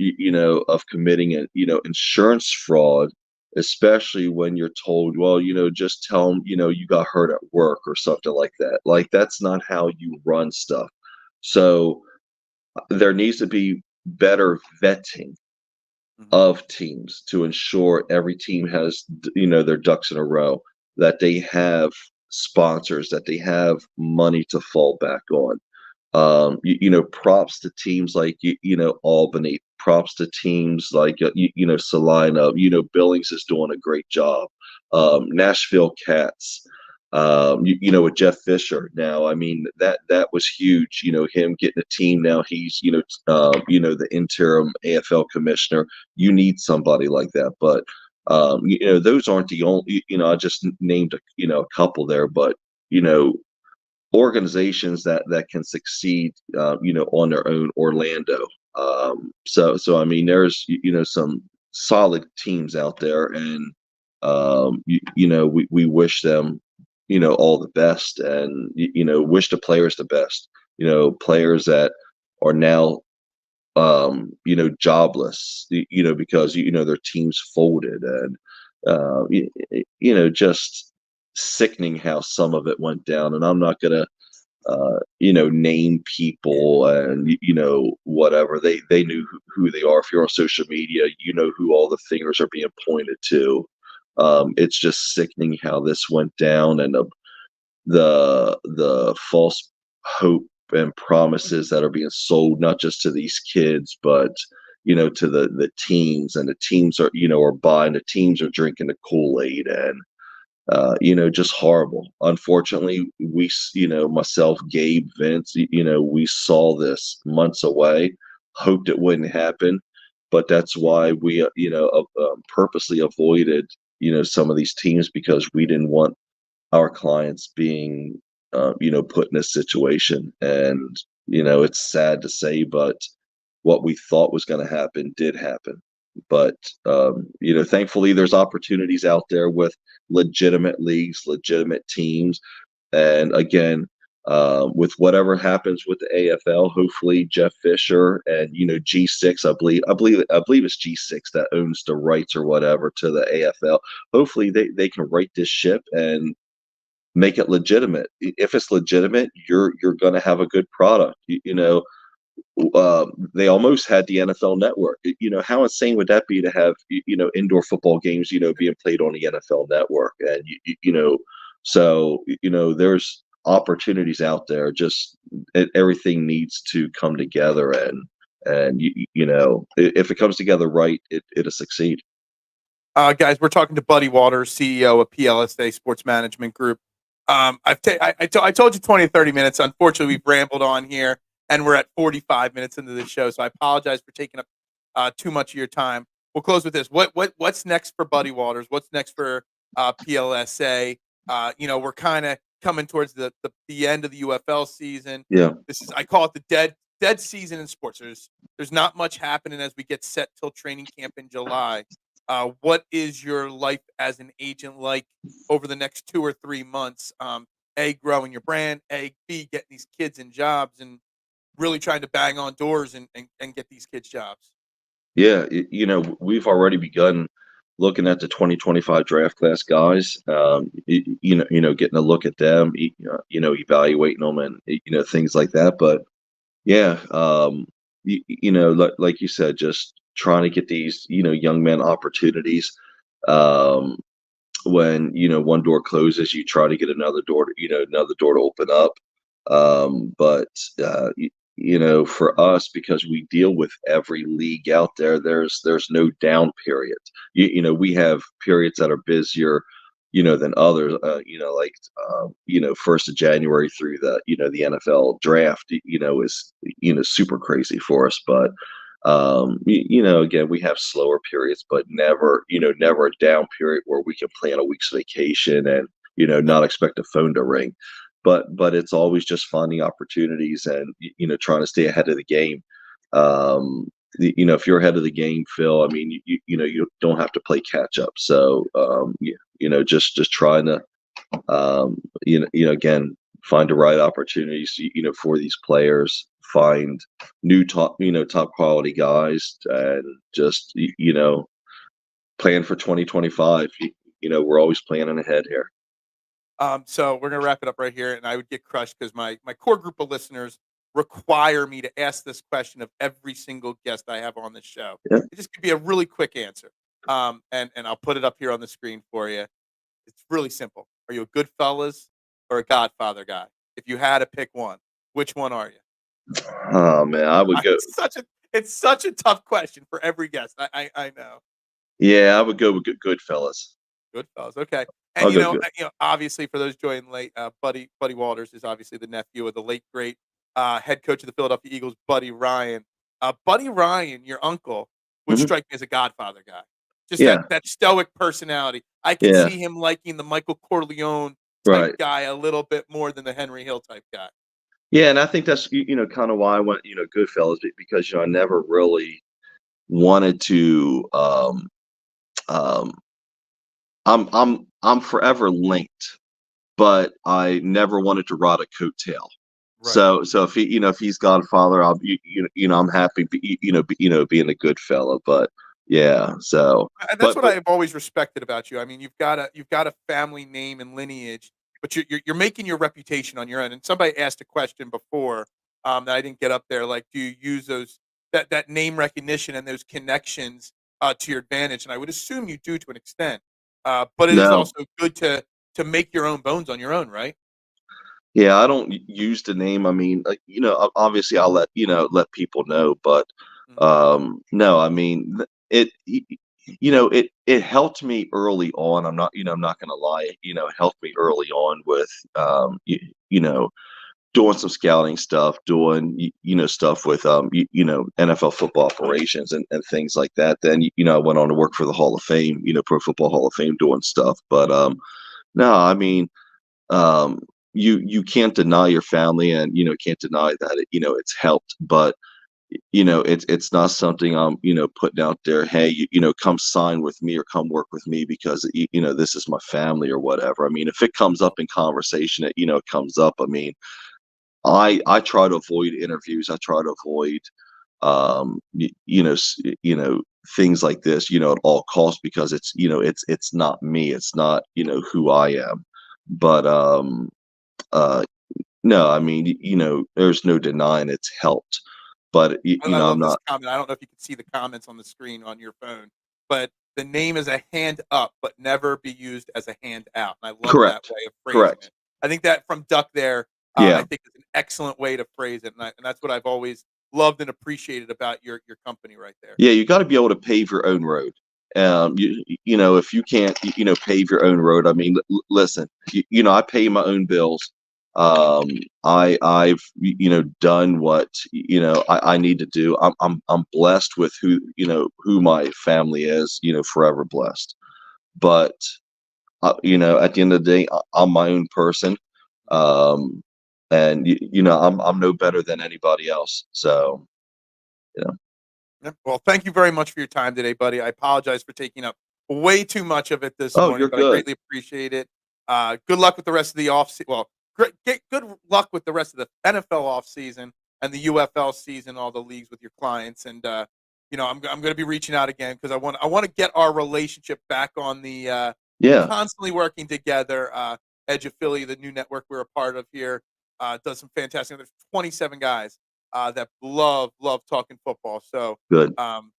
of committing insurance fraud, especially when you're told, well, just tell them, you got hurt at work or something like that. Like, that's not how you run stuff. So there needs to be better vetting of teams to ensure every team has their ducks in a row, that they have sponsors, that they have money to fall back on. Props to teams like Albany, props to teams like Salina. Billings is doing a great job. Nashville Cats, with Jeff Fisher now. I mean, that was huge. Him getting a team now. He's the interim AFL commissioner. You need somebody like that, but those aren't the only. I just named a couple there, but organizations that can succeed, on their own. Orlando. So I mean, there's some solid teams out there, and we wish them all the best, and wish the players the best. Players that are now jobless, because their teams folded, and just sickening how some of it went down. And I'm not gonna name people, and whatever. They knew who they are. If you're on social media, who all the fingers are being pointed to. It's just sickening how this went down, and the false hope and promises that are being sold, not just to these kids, but to the teams. And the teams are buying, the teams are drinking the Kool-Aid, and just horrible. Unfortunately, myself, Gabe, Vince, we saw this months away, hoped it wouldn't happen, but that's why we purposely avoided some of these teams, because we didn't want our clients being put in this situation. And it's sad to say, but what we thought was going to happen did happen. But thankfully there's opportunities out there with legitimate leagues, legitimate teams. And again, with whatever happens with the AFL, hopefully Jeff Fisher and G6, I believe it's G6 that owns the rights or whatever to the AFL. Hopefully they can right this ship and make it legitimate. If it's legitimate, you're going to have a good product. They almost had the NFL Network. How insane would that be to have indoor football games being played on the NFL Network? And So, there's opportunities out there. Just everything needs to come together, and if it comes together right, it'll succeed. Guys, we're talking to Buddy Waters, CEO of PLSA Sports Management Group. I told you 20 to 30 minutes. Unfortunately, we've rambled on here, and we're at 45 minutes into the show. So I apologize for taking up too much of your time. We'll close with this. What's next for Buddy Waters? What's next for PLSA? We're kind of coming towards the end of the UFL season. Yeah. I call it the dead season in sports. There's not much happening as we get set till training camp in July. What is your life as an agent like over the next 2 or 3 months? A, growing your brand. B, getting these kids in jobs and really trying to bang on doors and get these kids jobs. Yeah, we've already begun looking at the 2025 draft class guys. Getting a look at them, evaluating them, and things like that. But yeah, like you said, just trying to get these young men opportunities. Um, when one door closes, you try to get another door to open up. But for us, because we deal with every league out there, there's no down period. We have periods that are busier than others. First of January through the NFL draft is super crazy for us. But again, we have slower periods, but never a down period where we can plan a week's vacation and not expect a phone to ring. But it's always just finding opportunities and trying to stay ahead of the game. If you're ahead of the game, Phil, I mean, you don't have to play catch up. So just trying to again, find the right opportunities for these players, find new top quality guys, and just plan for 2025. We're always planning ahead here. So we're gonna wrap it up right here, and I would get crushed because my core group of listeners require me to ask this question of every single guest I have on this show. Yeah. It just could be a really quick answer. And I'll put it up here on the screen for you. It's really simple. Are you a Goodfellas or a Godfather guy? If you had to pick one, which one are you? Oh man, I would go. It's such a tough question for every guest. I know. Yeah, I would go with Goodfellas. Goodfellas. Okay. And I'll go good. obviously for those joining late, Buddy Waters is obviously the nephew of the late great head coach of the Philadelphia Eagles, Buddy Ryan. Buddy Ryan, your uncle, would Hmm. strike me as a Godfather guy. Just Yeah, that stoic personality. I could yeah, see him liking the Michael Corleone type right. guy a little bit more than the Henry Hill type guy. Yeah, and I think that's kind of why I went Goodfellas, because I never really wanted to. Um, I'm forever linked, but I never wanted to ride a coattail. Right. So if if he's Godfather, I'll I'm happy being a good fella. But yeah, so And that's but what I've always respected about you. I mean, you've got a family name and lineage, but you're making your reputation on your own. And somebody asked a question before that I didn't get up there. Like, do you use that name recognition and those connections to your advantage? And I would assume you do to an extent. But it is no. also good to make your own bones on your own, right? Yeah, I don't use the name. I mean, obviously I'll let people know, but Mhm. no, I mean it helped me early on. I'm not gonna lie. It helped me early on with you know doing some scouting stuff, doing stuff with NFL football operations and things like that. Then I went on to work for the Hall of Fame, Pro Football Hall of Fame, doing stuff. But no, I mean you can't deny your family, and can't deny that it's helped. But it's not something I'm putting out there, hey, come sign with me or come work with me because this is my family or whatever. I mean, if it comes up in conversation, it comes up. I mean, I try to avoid interviews. I try to avoid things like this at all costs, because it's not me, it's not who I am. But uh no, I mean, there's no denying it's helped. But I I'm love this not. comment. I don't know if you can see the comments on the screen on your phone, but the name is a hand up, but never be used as a hand out. And I love that Correct. way of phrasing Correct. it. I think that from Duck there, I Yeah. think is an excellent way to phrase it, and that's what I've always loved and appreciated about your company right there. Yeah, you got to be able to pave your own road. If you can't, pave your own road. I mean, listen, I pay my own bills. I've done what I need to do. I'm blessed with who my family is. Forever blessed. But at the end of the day, I'm my own person. And I'm no better than anybody else. So, Yeah. Well, thank you very much for your time today, buddy. I apologize for taking up way too much of it this oh, morning, you're but I good. greatly appreciate it. Good luck with the rest of the off. Well, good luck with the rest of the NFL off season and the UFL season, all the leagues with your clients. And I'm going to be reaching out again because I want to get our relationship back on the Yeah, constantly working together. Edge of Philly, the new network we're a part of here, does some fantastic. There's 27 guys that love talking football. So good. um,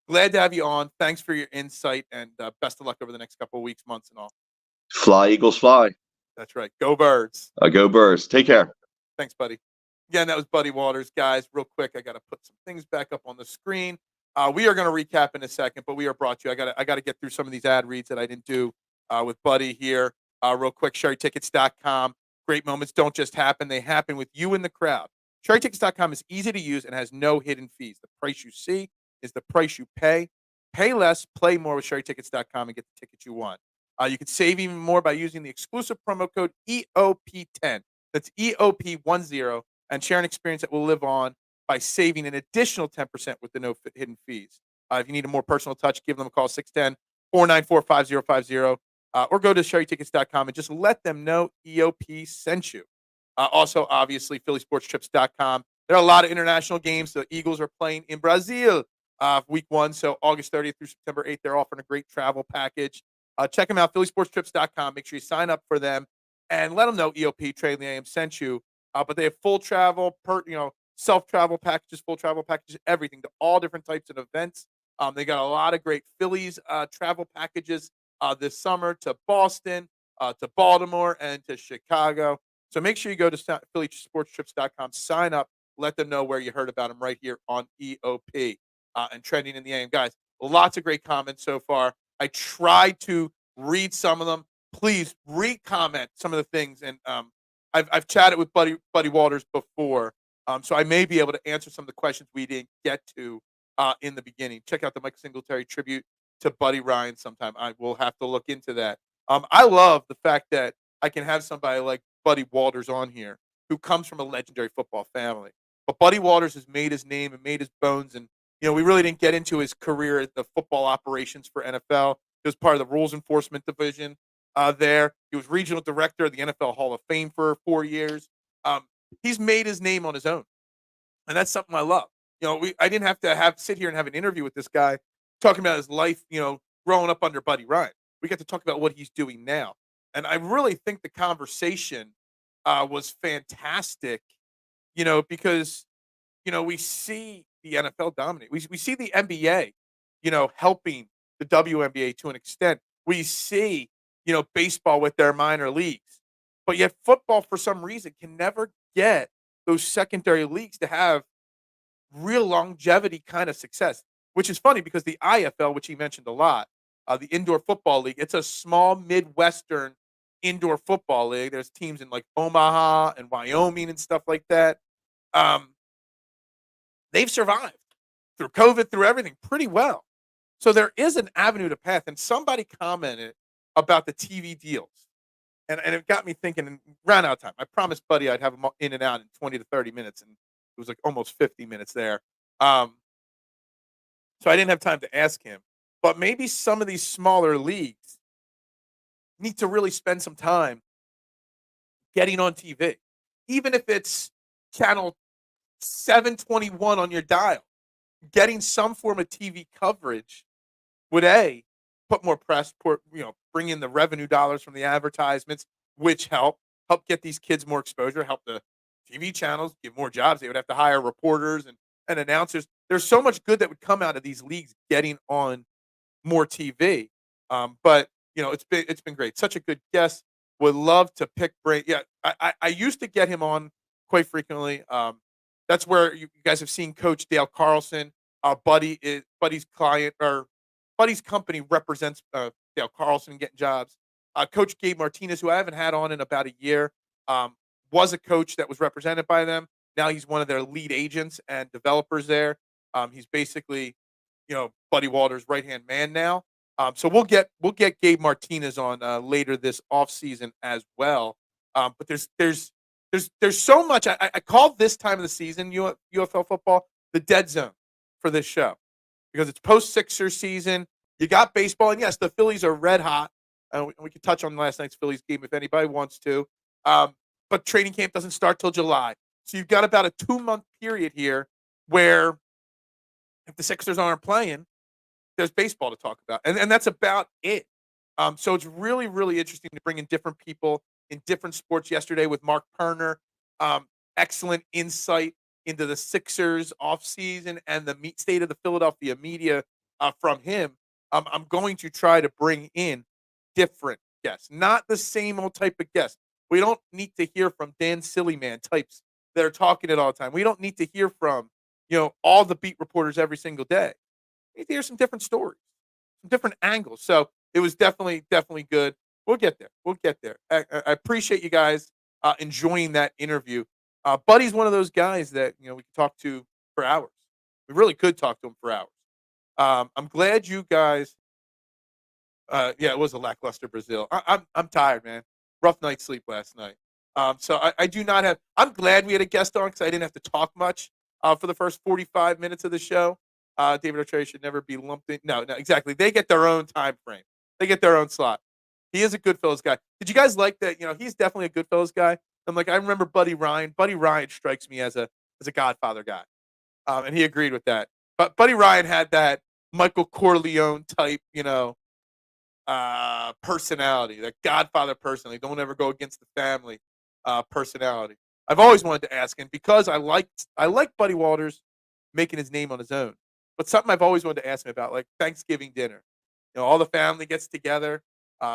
glad to have you on. Thanks for your insight and best of luck over the next couple of weeks, months, and all. Fly, Eagles, fly. That's right. Go Birds. Go Birds. Take care. Thanks, buddy. Again, that was Buddy Waters. Guys, real quick, I got to put some things back up on the screen. We are going to recap in a second, but we are brought to you. I got to get through some of these ad reads that I didn't do with Buddy here. Real quick, SherryTickets.com. Great moments don't just happen. They happen with you in the crowd. SherryTickets.com is easy to use and has no hidden fees. The price you see is the price you pay. Pay less, play more with SherryTickets.com and get the tickets you want. You can save even more by using the exclusive promo code EOP10. That's EOP10 and share an experience that will live on by saving an additional 10% with the no hidden fees. If you need a more personal touch, give them a call, 610-494-5050, or go to SherryTickets.com and just let them know EOP sent you. Also, obviously, PhillySportsTrips.com. There are a lot of international games. The Eagles are playing in Brazil week 1, so August 30th through September 8th. They're offering a great travel package. Check them out, PhillySportsTrips.com. Make sure you sign up for them and let them know EOP Trade the AM sent you. But they have full travel, self-travel packages, full travel packages, everything to all different types of events. They got a lot of great Phillies travel packages this summer to Boston, to Baltimore, and to Chicago. So make sure you go to PhillySportsTrips.com, sign up, let them know where you heard about them right here on EOP and Trending in the AM. Guys, lots of great comments so far. I tried to read some of them. Please re-comment some of the things. And I've chatted with Buddy Waters before, so I may be able to answer some of the questions we didn't get to in the beginning. Check out the Mike Singletary tribute to Buddy Ryan sometime. I will have to look into that. I love the fact that I can have somebody like Buddy Waters on here who comes from a legendary football family. But Buddy Waters has made his name and made his bones. And, we really didn't get into his career at the football operations for NFL. He was part of the rules enforcement division there. He was regional director of the NFL Hall of Fame for 4 years. He's made his name on his own. And that's something I love. I didn't have to sit here and have an interview with this guy talking about his life, growing up under Buddy Ryan. We got to talk about what he's doing now. And I really think the conversation was fantastic, because, we see the NFL dominate. We see the NBA, helping the WNBA to an extent. We see, baseball with their minor leagues. But yet football, for some reason, can never get those secondary leagues to have real longevity kind of success, which is funny because the IFL, which he mentioned a lot, the Indoor Football League, it's a small Midwestern indoor football league. There's teams in like Omaha and Wyoming and stuff like that. They've survived through COVID, through everything pretty well. So there is an avenue to path. And somebody commented about the TV deals. And it got me thinking and ran out of time. I promised Buddy I'd have him in and out in 20 to 30 minutes. And it was like almost 50 minutes there. So I didn't have time to ask him. But maybe some of these smaller leagues need to really spend some time getting on TV. Even if it's channel 721 on your dial, getting some form of TV coverage would put more press, bring in the revenue dollars from the advertisements, which help get these kids more exposure, help the TV channels give more jobs. They would have to hire reporters and announcers. There's so much good that would come out of these leagues getting on more TV. But it's been great. Such a good guest. Would love to pick brain. Yeah, I used to get him on quite frequently. That's where you guys have seen Coach Dale Carlson. Buddy's client or Buddy's company represents Dale Carlson getting jobs. Coach Gabe Martinez, who I haven't had on in about a year, um, was a coach that was represented by them. Now he's one of their lead agents and developers there. He's basically, Buddy Walters' right hand man now. So we'll get Gabe Martinez on later this offseason as well. But there's so much. I call this time of the season, UFL football, the dead zone for this show because it's post Sixers season. You got baseball, and yes, the Phillies are red hot. We can touch on last night's Phillies game if anybody wants to. But training camp doesn't start till July, so you've got about a 2-month period here where if the Sixers aren't playing, there's baseball to talk about, and that's about it. So it's really, really interesting to bring in different people in different sports. Yesterday with Mark Perner, excellent insight into the Sixers offseason and the state of the Philadelphia media from him. I'm going to try to bring in different guests, not the same old type of guests. We don't need to hear from Dan Sillyman types that are talking it all the time. We don't need to hear from all the beat reporters every single day. We need to hear some different stories, some different angles. So it was definitely good. We'll get there. We'll get there. I appreciate you guys enjoying that interview. Buddy's one of those guys that we can talk to for hours. We really could talk to him for hours. I'm glad you guys. Yeah, it was a lackluster Brazil. I'm tired, man. Rough night's sleep last night. So I do not have. I'm glad we had a guest on because I didn't have to talk much for the first 45 minutes of the show. David O'Trey should never be lumped in. No, exactly. They get their own time frame. They get their own slot. He is a Goodfellas guy. Did you guys like that? He's definitely a Goodfellas guy. I'm like, I remember Buddy Ryan. Buddy Ryan strikes me as a Godfather guy, and he agreed with that. But Buddy Ryan had that Michael Corleone type, personality, that Godfather personality. Don't ever go against the family personality. I've always wanted to ask him because I like Buddy Walters making his name on his own. But something I've always wanted to ask him about, like Thanksgiving dinner. All the family gets together,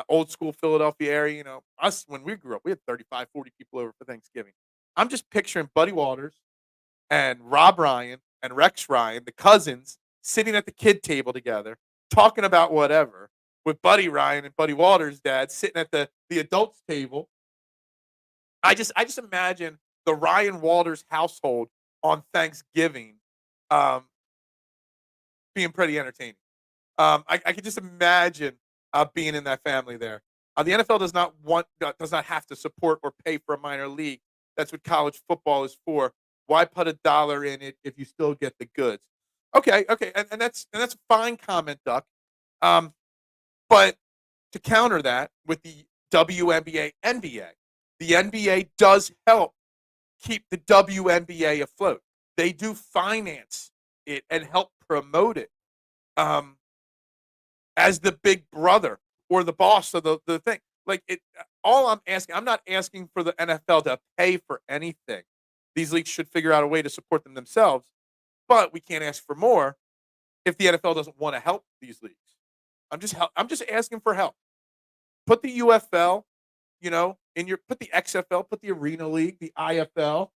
old school Philadelphia area. Us when we grew up, we had 35, 40 people over for Thanksgiving. I'm just picturing Buddy Walters and Rob Ryan and Rex Ryan, the cousins, sitting at the kid table together, talking about whatever, with Buddy Ryan and Buddy Walters' dad sitting at the adults table. I just imagine the Ryan Walters household on Thanksgiving being pretty entertaining. I could just imagine being in that family there. The NFL does not have to support or pay for a minor league. That's what college football is for. Why put $1 in it if you still get the goods? Okay, and that's a fine comment, Duck. But to counter that with the WNBA, NBA, the NBA does help keep the WNBA afloat. They do finance it and help promote it as the big brother or the boss of the thing. Like all I'm not asking for the NFL to pay for anything. These leagues should figure out a way to support them themselves, but we can't ask for more if the NFL doesn't want to help these leagues. I'm just asking for help. Put the UFL, put the XFL, put the Arena League, the IFL,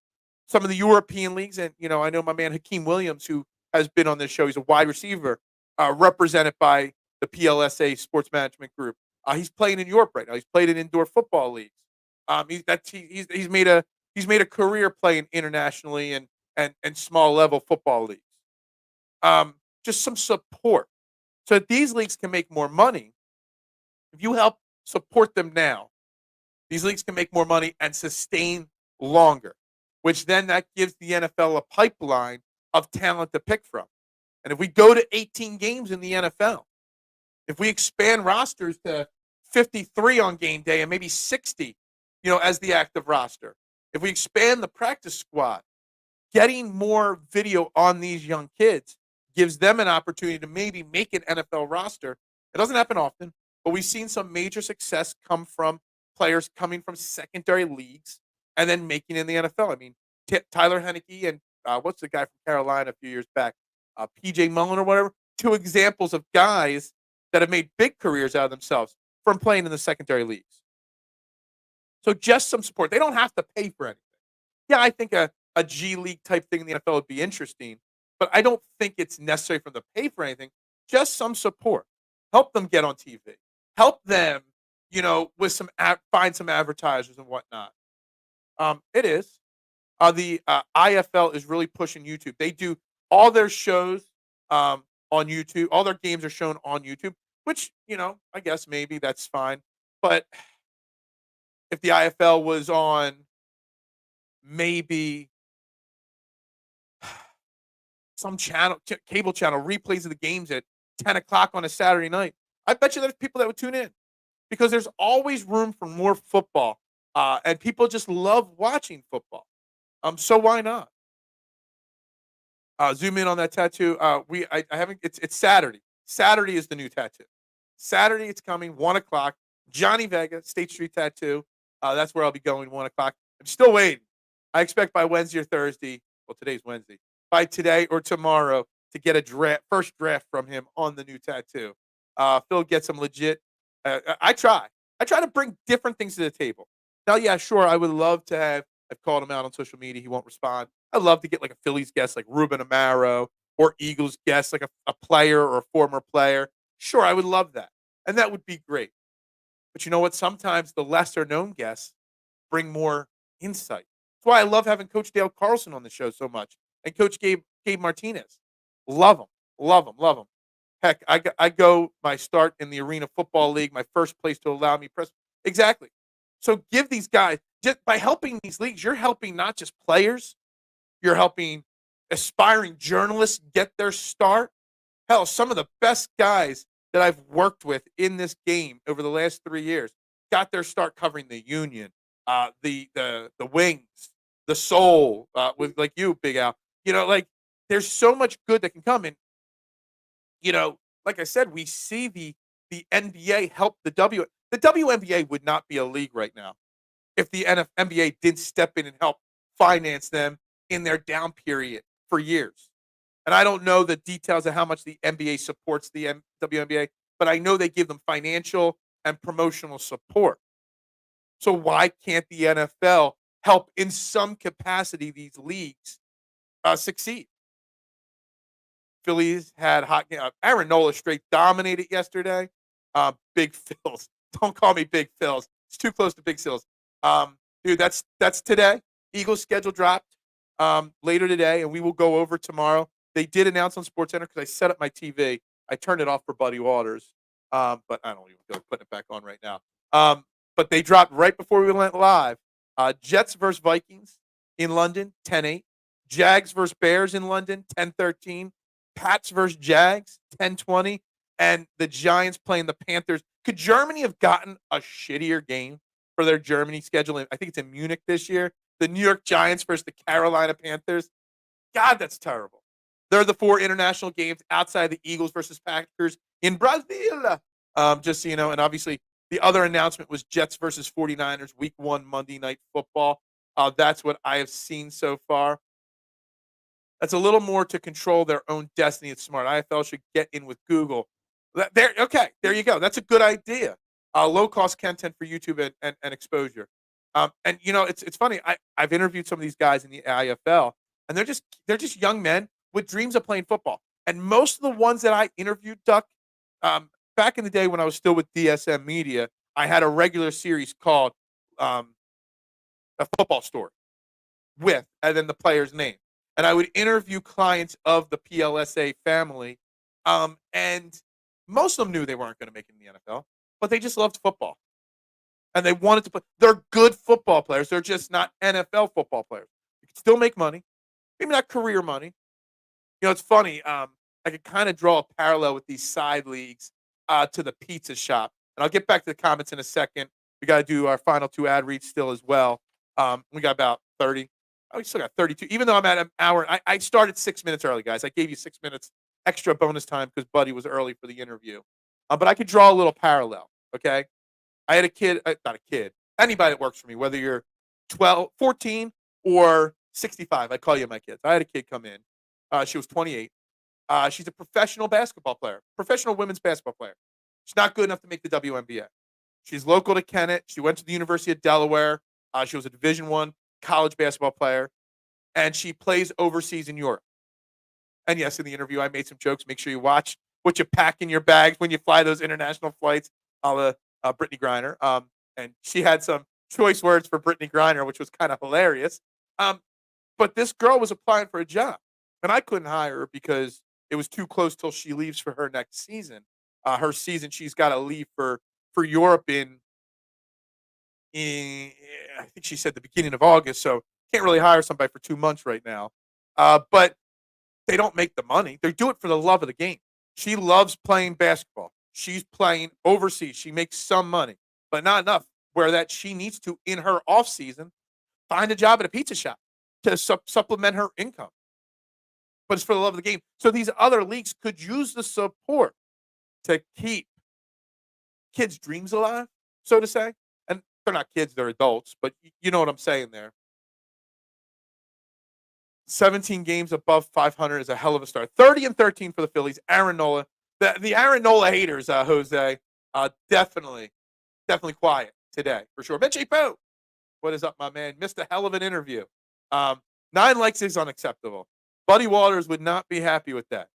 some of the European leagues, and I know my man Hakeem Williams, who has been on this show. He's a wide receiver, represented by the PLSA Sports Management Group. He's playing in Europe right now. He's played in indoor football leagues. He's made a career playing internationally and small level football leagues. Just some support so that these leagues can make more money. If you help support them now, these leagues can make more money and sustain longer, which then that gives the NFL a pipeline of talent to pick from. And if we go to 18 games in the NFL, if we expand rosters to 53 on game day and maybe 60, as the active roster, if we expand the practice squad, getting more video on these young kids gives them an opportunity to maybe make an NFL roster. It doesn't happen often, but we've seen some major success come from players coming from secondary leagues and then making it in the NFL. I mean, Tyler Henneke and what's the guy from Carolina a few years back, PJ Mullen or whatever, two examples of guys that have made big careers out of themselves from playing in the secondary leagues. So just some support. They don't have to pay for anything. Yeah, I think a G League type thing in the NFL would be interesting, but I don't think it's necessary for them to pay for anything. Just some support. Help them get on TV. Help them, with find some advertisers and whatnot. It is. The IFL is really pushing YouTube. They do all their shows on YouTube. All their games are shown on YouTube, which, I guess maybe that's fine. But if the IFL was on maybe some channel, cable channel, replays of the games at 10 o'clock on a Saturday night, I bet you there's people that would tune in because there's always room for more football. And people just love watching football. So why not? Zoom in on that tattoo. I haven't. It's Saturday. Saturday is the new tattoo. Saturday it's coming 1 o'clock. Johnny Vega, State Street Tattoo. That's where I'll be going 1 o'clock. I'm still waiting. I expect by Wednesday or Thursday. Well, today's Wednesday. By today or tomorrow to get a first draft from him on the new tattoo. Phil gets some legit. I try. I try to bring different things to the table. Now, yeah, sure. I would love to have. I've called him out on social media. He won't respond. I'd love to get like a Phillies guest like Ruben Amaro or Eagles guest like a player or a former player. Sure, I would love that. And that would be great. But you know what? Sometimes the lesser known guests bring more insight. That's why I love having Coach Dale Carlson on the show so much and Coach Gabe Martinez. Love them. Love them. Love them. Heck, I go my start in the Arena Football League, my first place to allow me press. Exactly. So give these guys, just by helping these leagues, you're helping not just players, you're helping aspiring journalists get their start. Hell, some of the best guys that I've worked with in this game over the last 3 years got their start covering the Union, the Wings, the Soul, with like you, Big Al. Like there's so much good that can come. And like I said, we see the NBA help the WNBA would not be a league right now if the NBA didn't step in and help finance them in their down period for years. And I don't know the details of how much the NBA supports the WNBA, but I know they give them financial and promotional support. So why can't the NFL help in some capacity these leagues succeed? Phillies had hot. Aaron Nola straight dominated yesterday. Big Phils. Don't call me Big Phils. It's too close to Big Phils. Dude, that's today. Eagles schedule dropped later today, and we will go over tomorrow. They did announce on SportsCenter because I set up my TV. I turned it off for Buddy Waters, but I don't even feel like putting it back on right now. But they dropped right before we went live. Jets versus Vikings in London, 10-8. Jags versus Bears in London, 10-13. Pats versus Jags, 10-20. And the Giants playing the Panthers. Could Germany have gotten a shittier game for their Germany schedule? I think it's in Munich this year. The New York Giants versus the Carolina Panthers. God, that's terrible. They're the 4 international games outside the Eagles versus Packers in Brazil. Just so you know, and obviously the other announcement was Jets versus 49ers, week 1, Monday Night Football. That's what I have seen so far. That's a little more to control their own destiny. It's smart. IFL should get in with Google. Okay, there you go. That's a good idea. Low-cost content for YouTube and exposure. And it's funny. I've interviewed some of these guys in the IFL, and they're just young men with dreams of playing football. And most of the ones that I interviewed, Duck, back in the day when I was still with DSM Media, I had a regular series called A Football Story and then the player's name. And I would interview clients of the PLSA family, and most of them knew they weren't going to make it in the NFL, but they just loved football. And they wanted to play. They're good football players. They're just not NFL football players. You can still make money, maybe not career money. It's funny. I could kind of draw a parallel with these side leagues to the pizza shop. And I'll get back to the comments in a second. We got to do our final 2 ad reads still as well. We got about 30. We still got 32. Even though I'm at an hour, I started 6 minutes early, guys. I gave you 6 minutes extra bonus time because Buddy was early for the interview. But I could draw a little parallel, okay? I had a kid, not a kid, anybody that works for me, whether you're 14 or 65, I call you my kids. I had a kid come in. She was 28. She's a professional basketball player, professional women's basketball player. She's not good enough to make the WNBA. She's local to Kennett. She went to the University of Delaware. She was a Division I college basketball player, and she plays overseas in Europe. And yes, in the interview, I made some jokes. Make sure you watch what you pack in your bags when you fly those international flights, a la Brittany Griner. And she had some choice words for Brittany Griner, which was kind of hilarious. But this girl was applying for a job, and I couldn't hire her because it was too close till she leaves for her next season. Her season, she's got to leave for Europe in I think she said the beginning of August. So can't really hire somebody for 2 months right now. But they don't make the money. They do it for the love of the game. She loves playing basketball. She's playing overseas. She makes some money, but not enough where that she needs to, in her off season, find a job at a pizza shop to supplement her income. But it's for the love of the game. So these other leagues could use the support to keep kids' dreams alive, so to say. And they're not kids, they're adults, but you know what I'm saying there. 17 games above 500 is a hell of a start. 30-13 for the Phillies. Aaron Nola. The Aaron Nola haters, Jose, definitely quiet today, for sure. Mitchie Pooh, what is up, my man? Missed a hell of an interview. 9 likes is unacceptable. Buddy Waters would not be happy with that.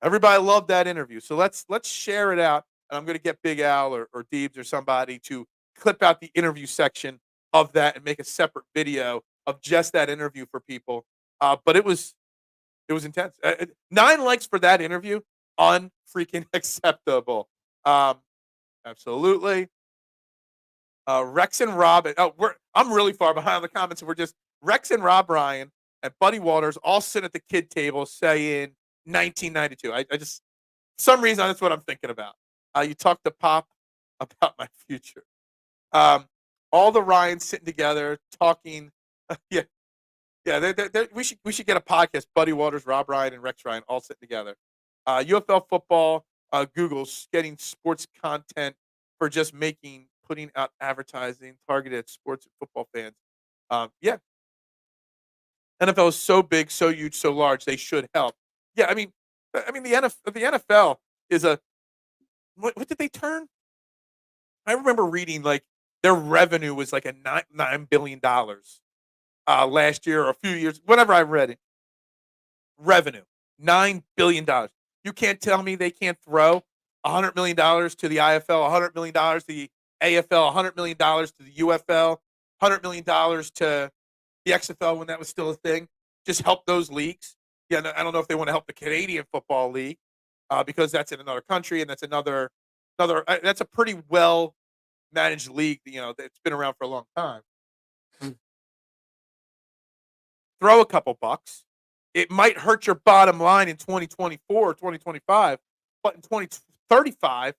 Everybody loved that interview. So let's share it out. And I'm going to get Big Al or Deebs or somebody to clip out the interview section of that and make a separate video of just that interview for people. But it was intense. 9 likes for that interview, unfreaking acceptable. Absolutely. Rex and Rob. I'm really far behind the comments. We're just Rex and Rob Ryan and Buddy Waters all sit at the kid table saying 1992. I just some reason that's what I'm thinking about. You talk to Pop about my future. All the Ryans sitting together talking. Yeah. Yeah, we should get a podcast. Buddy Waters, Rob Ryan, and Rex Ryan all sitting together. UFL football, Google's getting sports content for just putting out advertising targeted at sports and football fans. Yeah, NFL is so big, so huge, so large. They should help. Yeah, I mean the NFL is a what did they turn? I remember reading like their revenue was like a $9 billion last year or a few years, whenever I read it. Revenue, $9 billion. You can't tell me they can't throw $100 million to the IFL, $100 million to the AFL, $100 million to the UFL, $100 million to the XFL when that was still a thing. Just help those leagues. Yeah, I don't know if they want to help the Canadian Football League because that's in another country and that's another. That's a pretty well managed league. That's been around for a long time. Throw a couple bucks. It might hurt your bottom line in 2024 or 2025, but in 2035,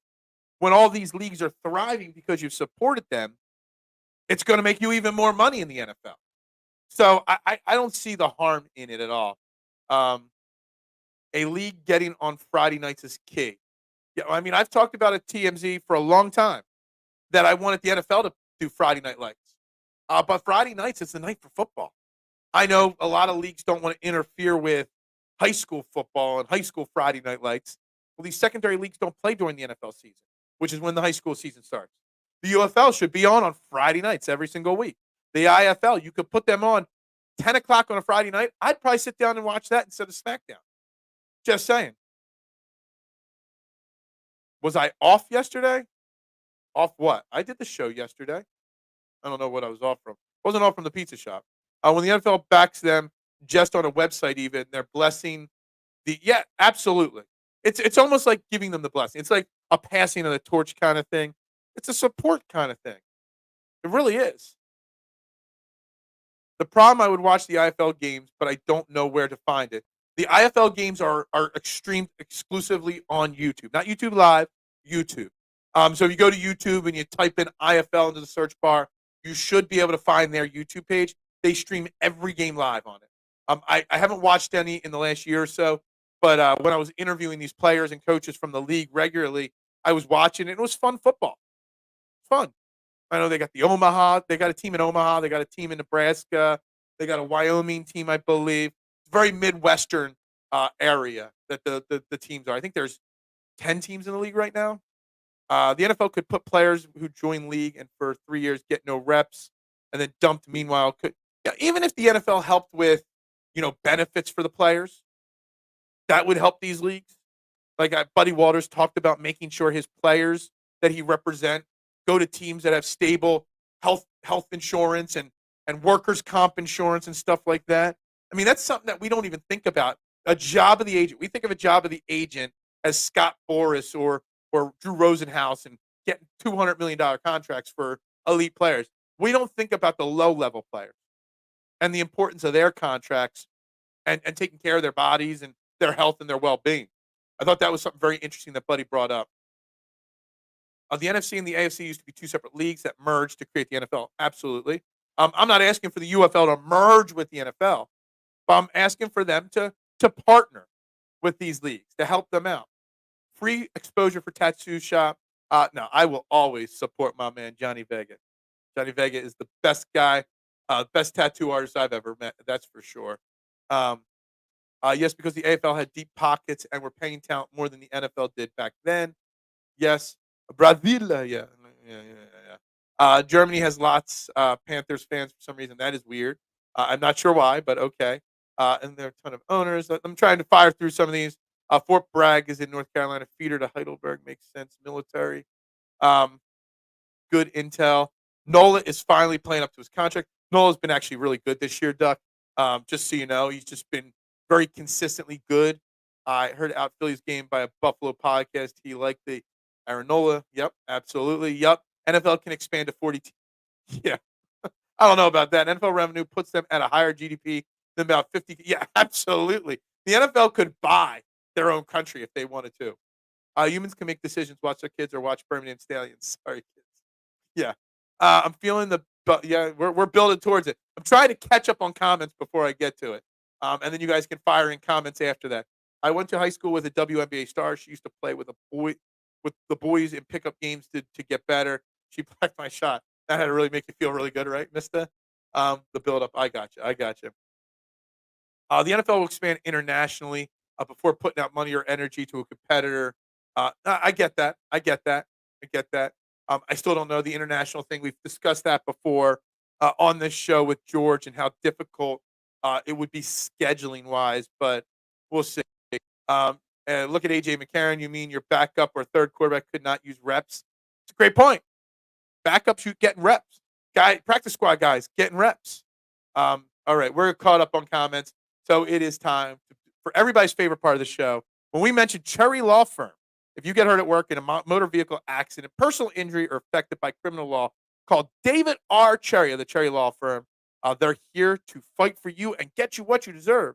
when all these leagues are thriving because you've supported them, it's going to make you even more money in the NFL. So I don't see the harm in it at all. A league getting on Friday nights is key. Yeah, I mean, I've talked about at TMZ for a long time that I wanted the NFL to do Friday night lights. But Friday nights is the night for football. I know a lot of leagues don't want to interfere with high school football and high school Friday night lights. Well, these secondary leagues don't play during the NFL season, which is when the high school season starts. The UFL should be on Friday nights every single week. The IFL, you could put them on 10 o'clock on a Friday night. I'd probably sit down and watch that instead of SmackDown. Just saying. Was I off yesterday? Off what? I did the show yesterday. I don't know what I was off from. Wasn't off from the pizza shop. When the NFL backs them just on a website, even they're blessing absolutely. It's almost like giving them the blessing. It's like a passing of the torch kind of thing. It's a support kind of thing. It really is. The problem, I would watch the IFL games, but I don't know where to find it. The IFL games are exclusively on YouTube, not YouTube Live, YouTube. So if you go to YouTube and you type in IFL into the search bar, you should be able to find their YouTube page. They stream every game live on it. I haven't watched any in the last year or so, but when I was interviewing these players and coaches from the league regularly, I was watching it. It was fun football. Fun. I know they got they got a team in Omaha. They got a team in Nebraska. They got a Wyoming team, I believe. It's very Midwestern area that the teams are. I think there's 10 teams in the league right now. The NFL could put players who join league and for 3 years get no reps and then dumped meanwhile could yeah, even if the NFL helped with, benefits for the players, that would help these leagues. Like Buddy Walters talked about making sure his players that he represent go to teams that have stable health insurance and workers comp insurance and stuff like that. I mean, that's something that we don't even think about. A job of the agent. We think of a job of the agent as Scott Boras or Drew Rosenhaus and getting $200 million contracts for elite players. We don't think about the low level players and the importance of their contracts and taking care of their bodies and their health and their well being. I thought that was something very interesting that Buddy brought up. The NFC and the AFC used to be two separate leagues that merged to create the NFL. Absolutely. I'm not asking for the UFL to merge with the NFL, but I'm asking for them to partner with these leagues to help them out. Free exposure for tattoo shop. No, I will always support my man Johnny Vega. Johnny Vega is the best guy, best tattoo artist I've ever met. That's for sure. Um, yes, because the AFL had deep pockets and were paying talent more than the NFL did back then. Yes, Brazil, yeah. Germany has lots Panthers fans for some reason. That is weird. I'm not sure why, but okay. And there are a ton of owners. I'm trying to fire through some of these. Fort Bragg is in North Carolina. Feeder to Heidelberg makes sense. Military. Um, Good intel. Nola is finally playing up to his contract. Nola's been actually really good this year, Duck. Just so you know, he's just been very consistently good. I heard out Phillies game by a Buffalo podcast. He liked the Aaron Nola. Yep, absolutely. Yep. NFL can expand to 40. Yeah. I don't know about that. NFL revenue puts them at a higher GDP than about 50. Yeah, absolutely. The NFL could buy their own country if they wanted to. Humans can make decisions, watch their kids or watch Birmingham Stallions. Sorry, kids. Yeah. I'm feeling but yeah, we're building towards it. I'm trying to catch up on comments before I get to it. And then you guys can fire in comments after that. I went to high school with a WNBA star. She used to play with the boys in pickup games to get better. She blocked my shot. That had to really make you feel really good, right, Mister? The build up. I got you. I got you. The NFL will expand internationally before putting out money or energy to a competitor. I get that. I get that. I get that. I still don't know the international thing. We've discussed that before on this show with George and how difficult it would be scheduling wise, but we'll see. And look at AJ McCarron. You mean your backup or third quarterback could not use reps? It's a great point. Backups shoot getting reps. Practice squad guys getting reps. All right, we're caught up on comments, so it is time for everybody's favorite part of the show. When we mentioned Cherry Law Firm, if you get hurt at work in a motor vehicle accident, personal injury, or affected by criminal law, call David R. Cherry of the Cherry Law Firm. They're here to fight for you and get you what you deserve.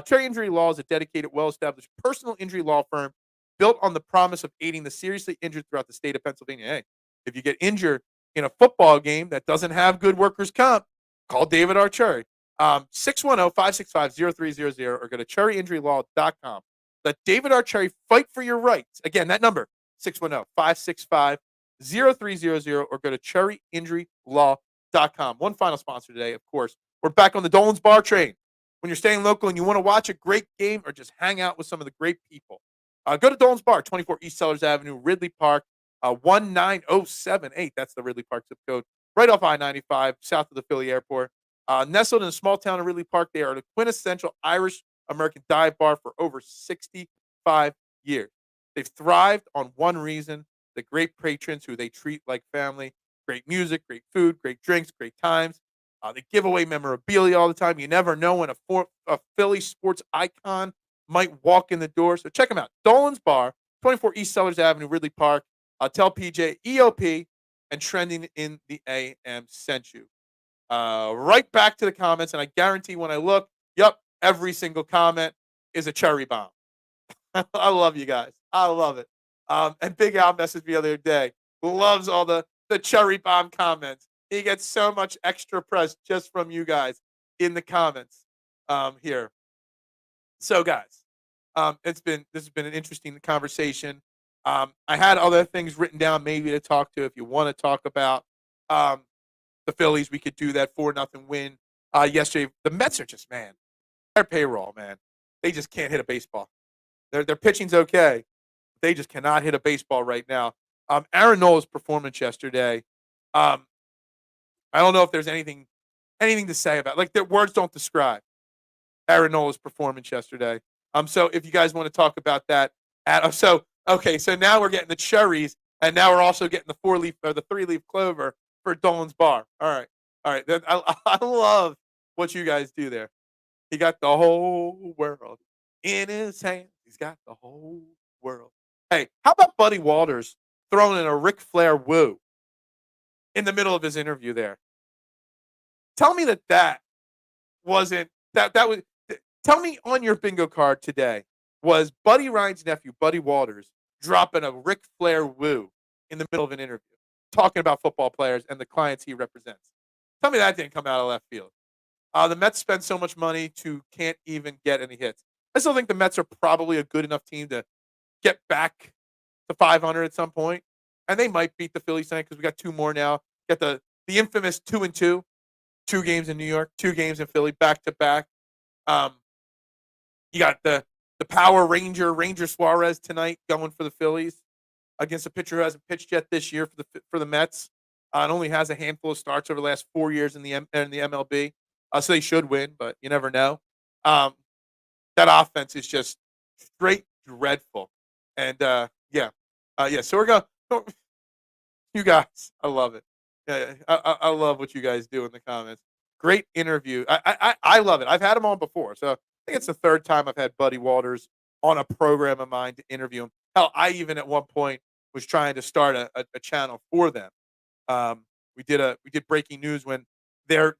Cherry Injury Law is a dedicated, well-established personal injury law firm built on the promise of aiding the seriously injured throughout the state of Pennsylvania. Hey, if you get injured in a football game that doesn't have good workers' comp, call David R. Cherry. 610-565-0300 or go to cherryinjurylaw.com. Let David R. Cherry fight for your rights. Again, that number, 610-565-0300 or go to cherryinjurylaw.com. One final sponsor today, of course. We're back on the Dolan's Bar train. When you're staying local and you want to watch a great game or just hang out with some of the great people, go to Dolan's Bar, 24 East Sellers Avenue, Ridley Park, 19078. That's the Ridley Park zip code, right off I-95, south of the Philly airport. Nestled in a small town of Ridley Park, they are the quintessential Irish American dive bar for over 65 years. They've thrived on one reason: the great patrons who they treat like family. Great music, great food, great drinks, great times. They give away memorabilia all the time. You never know when a Philly sports icon might walk in the door. So check them out. Dolan's Bar, 24 East Sellers Avenue, Ridley Park. Tell PJ, EOP, and Trending in the AM sent you. Right back to the comments, and I guarantee when I look, every single comment is a cherry bomb. I love you guys. I love it. And Big Al messaged me the other day. Loves all the cherry bomb comments. He gets so much extra press just from you guys in the comments here. So, guys, this has been an interesting conversation. I had other things written down maybe to talk to if you want to talk about the Phillies. We could do that 4-0 win yesterday. The Mets are just, man, their payroll, man. They just can't hit a baseball. Their pitching's okay. They just cannot hit a baseball right now. Aaron Nola's performance yesterday. Um, I don't know if there's anything to say about like the words don't describe Aaron Nola's performance yesterday. So if you guys want to talk about that, so now we're getting the cherries, and now we're also getting the 4-leaf or the 3-leaf clover for Dolan's bar. All right. I love what you guys do there. He got the whole world in his hands. He's got the whole world. Hey, how about Buddy Walters throwing in a Ric Flair woo in the middle of his interview there? Tell me that wasn't that was. Tell me on your bingo card today was Buddy Ryan's nephew, Buddy Walters, dropping a Ric Flair woo in the middle of an interview, talking about football players and the clients he represents. Tell me that didn't come out of left field. The Mets spend so much money to can't even get any hits. I still think the Mets are probably a good enough team to get back to 500 at some point, and they might beat the Phillies tonight because we got 2 more now. Get the infamous 2-2, 2 games in New York, 2 games in Philly, back to back. You got the Power Ranger Suarez tonight going for the Phillies against a pitcher who hasn't pitched yet this year for the Mets. And only has a handful of starts over the last 4 years in the MLB. So they should win, but you never know. That offense is just straight dreadful. And yeah. So we're going. You guys, I love it. Yeah, I love what you guys do in the comments. Great interview. I love it. I've had him on before, so I think it's the 3rd time I've had Buddy Walters on a program of mine to interview him. Hell, I even at one point was trying to start a channel for them. We did breaking news when their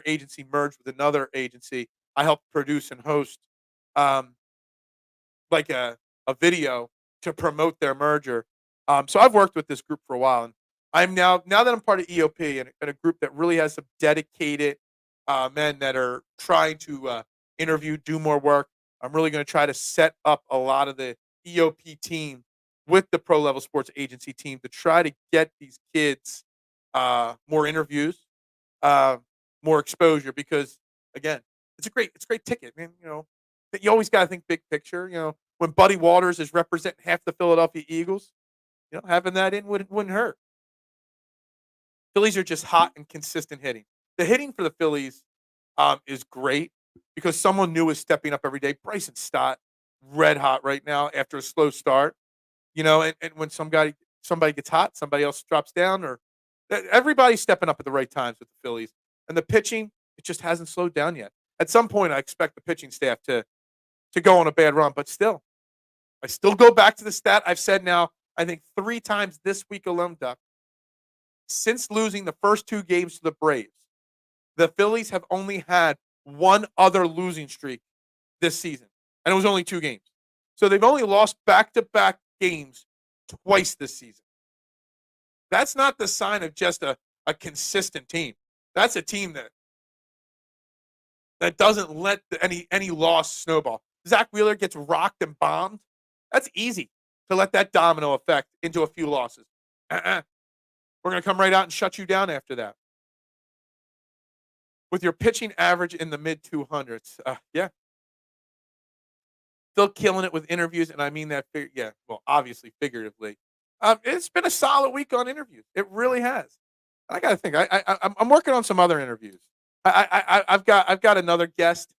agency merged with another agency. I helped produce and host like a video to promote their merger. So I've worked with this group for a while, and I'm now that I'm part of EOP and a group that really has some dedicated men that are trying to interview, do more work. I'm really going to try to set up a lot of the EOP team with the pro level sports agency team to try to get these kids more interviews, uh, more exposure. Because again, it's a great ticket, man. You always got to think big picture. When Buddy Walters is representing half the Philadelphia Eagles, having that in wouldn't hurt. Phillies are just hot and consistent hitting. The hitting for the Phillies is great because someone new is stepping up every day. Bryson Stott, red hot right now after a slow start. And when somebody gets hot, somebody else drops down, or everybody's stepping up at the right times with the Phillies. And the pitching, it just hasn't slowed down yet. At some point, I expect the pitching staff to go on a bad run, but still, I still go back to the stat I've said now, I think 3 times this week alone, Duck. Since losing the first 2 games to the Braves, the Phillies have only had one other losing streak this season, and it was only 2 games. So they've only lost back-to-back games twice this season. That's not the sign of just a consistent team. That's a team that doesn't let any loss snowball. Zach Wheeler gets rocked and bombed. That's easy to let that domino effect into a few losses. We're going to come right out and shut you down after that. With your pitching average in the mid 200s. Yeah. Still killing it with interviews, and I mean that, obviously figuratively. It's been a solid week on interviews. It really has. I got to think. I'm working on some other interviews. I've got another guest.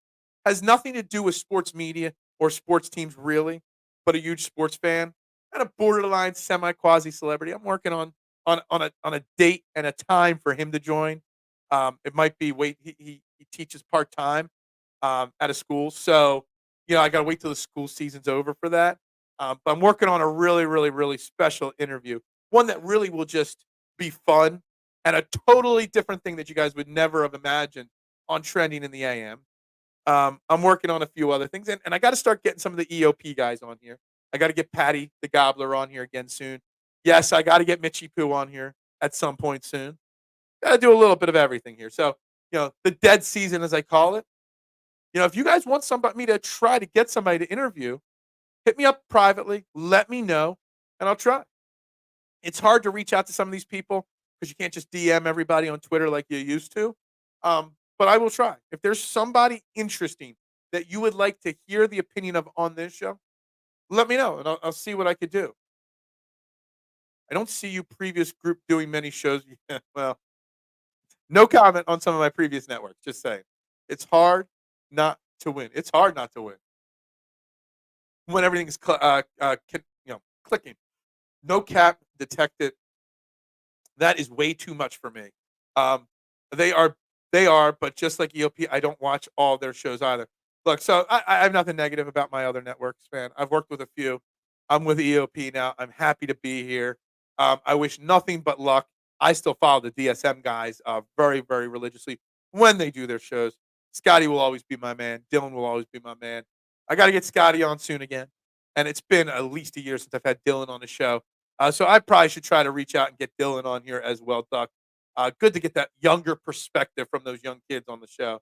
Has nothing to do with sports media or sports teams really, but a huge sports fan and a borderline semi-quasi celebrity. I'm working on a date and a time for him to join. It might be he teaches part-time at a school, so I got to wait till the school season's over for that. But I'm working on a really, really, really special interview, one that really will just be fun and a totally different thing that you guys would never have imagined on Trending in the AM. I'm working on a few other things, and I got to start getting some of the EOP guys on here. I got to get Patty the Gobbler on here again soon. Yes, I got to get Mitchie Poo on here at some point soon. Got to do a little bit of everything here. So, the dead season, as I call it. If you guys want me to try to get somebody to interview, hit me up privately. Let me know, and I'll try. It's hard to reach out to some of these people because you can't just DM everybody on Twitter like you used to. But I will try. If there's somebody interesting that you would like to hear the opinion of on this show, let me know, and I'll see what I could do. I don't see you previous group doing many shows. Yeah, well, no comment on some of my previous networks. Just saying, it's hard not to win. It's hard not to win when everything's clicking. No cap detected. That is way too much for me. Um, they are, they are, but just like EOP, I don't watch all their shows either. Look, so I have nothing negative about my other networks, man. I've worked with a few. I'm with EOP now. I'm happy to be here. I wish nothing but luck. I still follow the DSM guys very, very religiously when they do their shows. Scotty will always be my man. Dylan will always be my man. I got to get Scotty on soon again. And it's been at least a year since I've had Dylan on the show. So I probably should try to reach out and get Dylan on here as well, Duck. Good to get that younger perspective from those young kids on the show.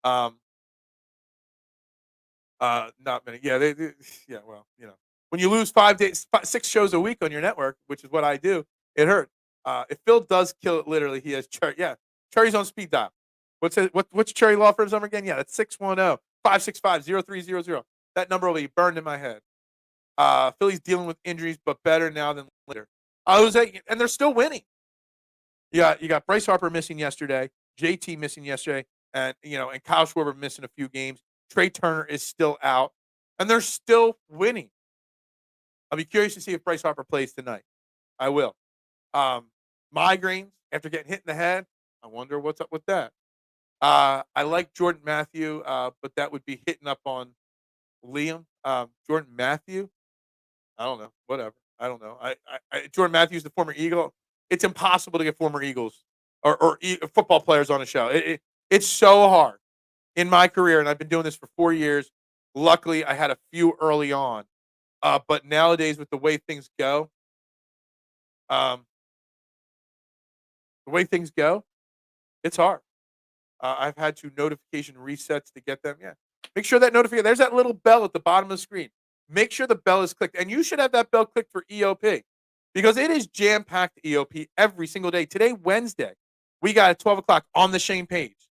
Um, not many. Yeah, yeah. Well, when you lose 5 days, 6 shows a week on your network, which is what I do, it hurt. If Phil does kill it, literally, he has Cherry. Yeah, Cherry's on speed dial. What's Cherry Law Firm's number again? Yeah, that's 610-565-0300. That number will be burned in my head. Philly's dealing with injuries, but better now than later. And they're still winning. You got Bryce Harper missing yesterday, JT missing yesterday, and Kyle Schwarber missing a few games. Trey Turner is still out, and they're still winning. I'll be curious to see if Bryce Harper plays tonight. I will. Migraines after getting hit in the head. I wonder what's up with that. I like Jordan Matthew, but that would be hitting up on Liam. Jordan Matthew. I don't know. Whatever. I don't know. Jordan Matthews, the former Eagle. It's impossible to get former Eagles or football players on a show. It's so hard in my career, and I've been doing this for 4 years. Luckily, I had a few early on, but nowadays with um, the way things go, it's hard. I've had to notification resets to get them. Yeah, make sure that notification. There's that little bell at the bottom of the screen. Make sure the bell is clicked, and you should have that bell clicked for EOP because it is jam packed EOP every single day. Today, Wednesday, we got at 12 o'clock on the Shane Page,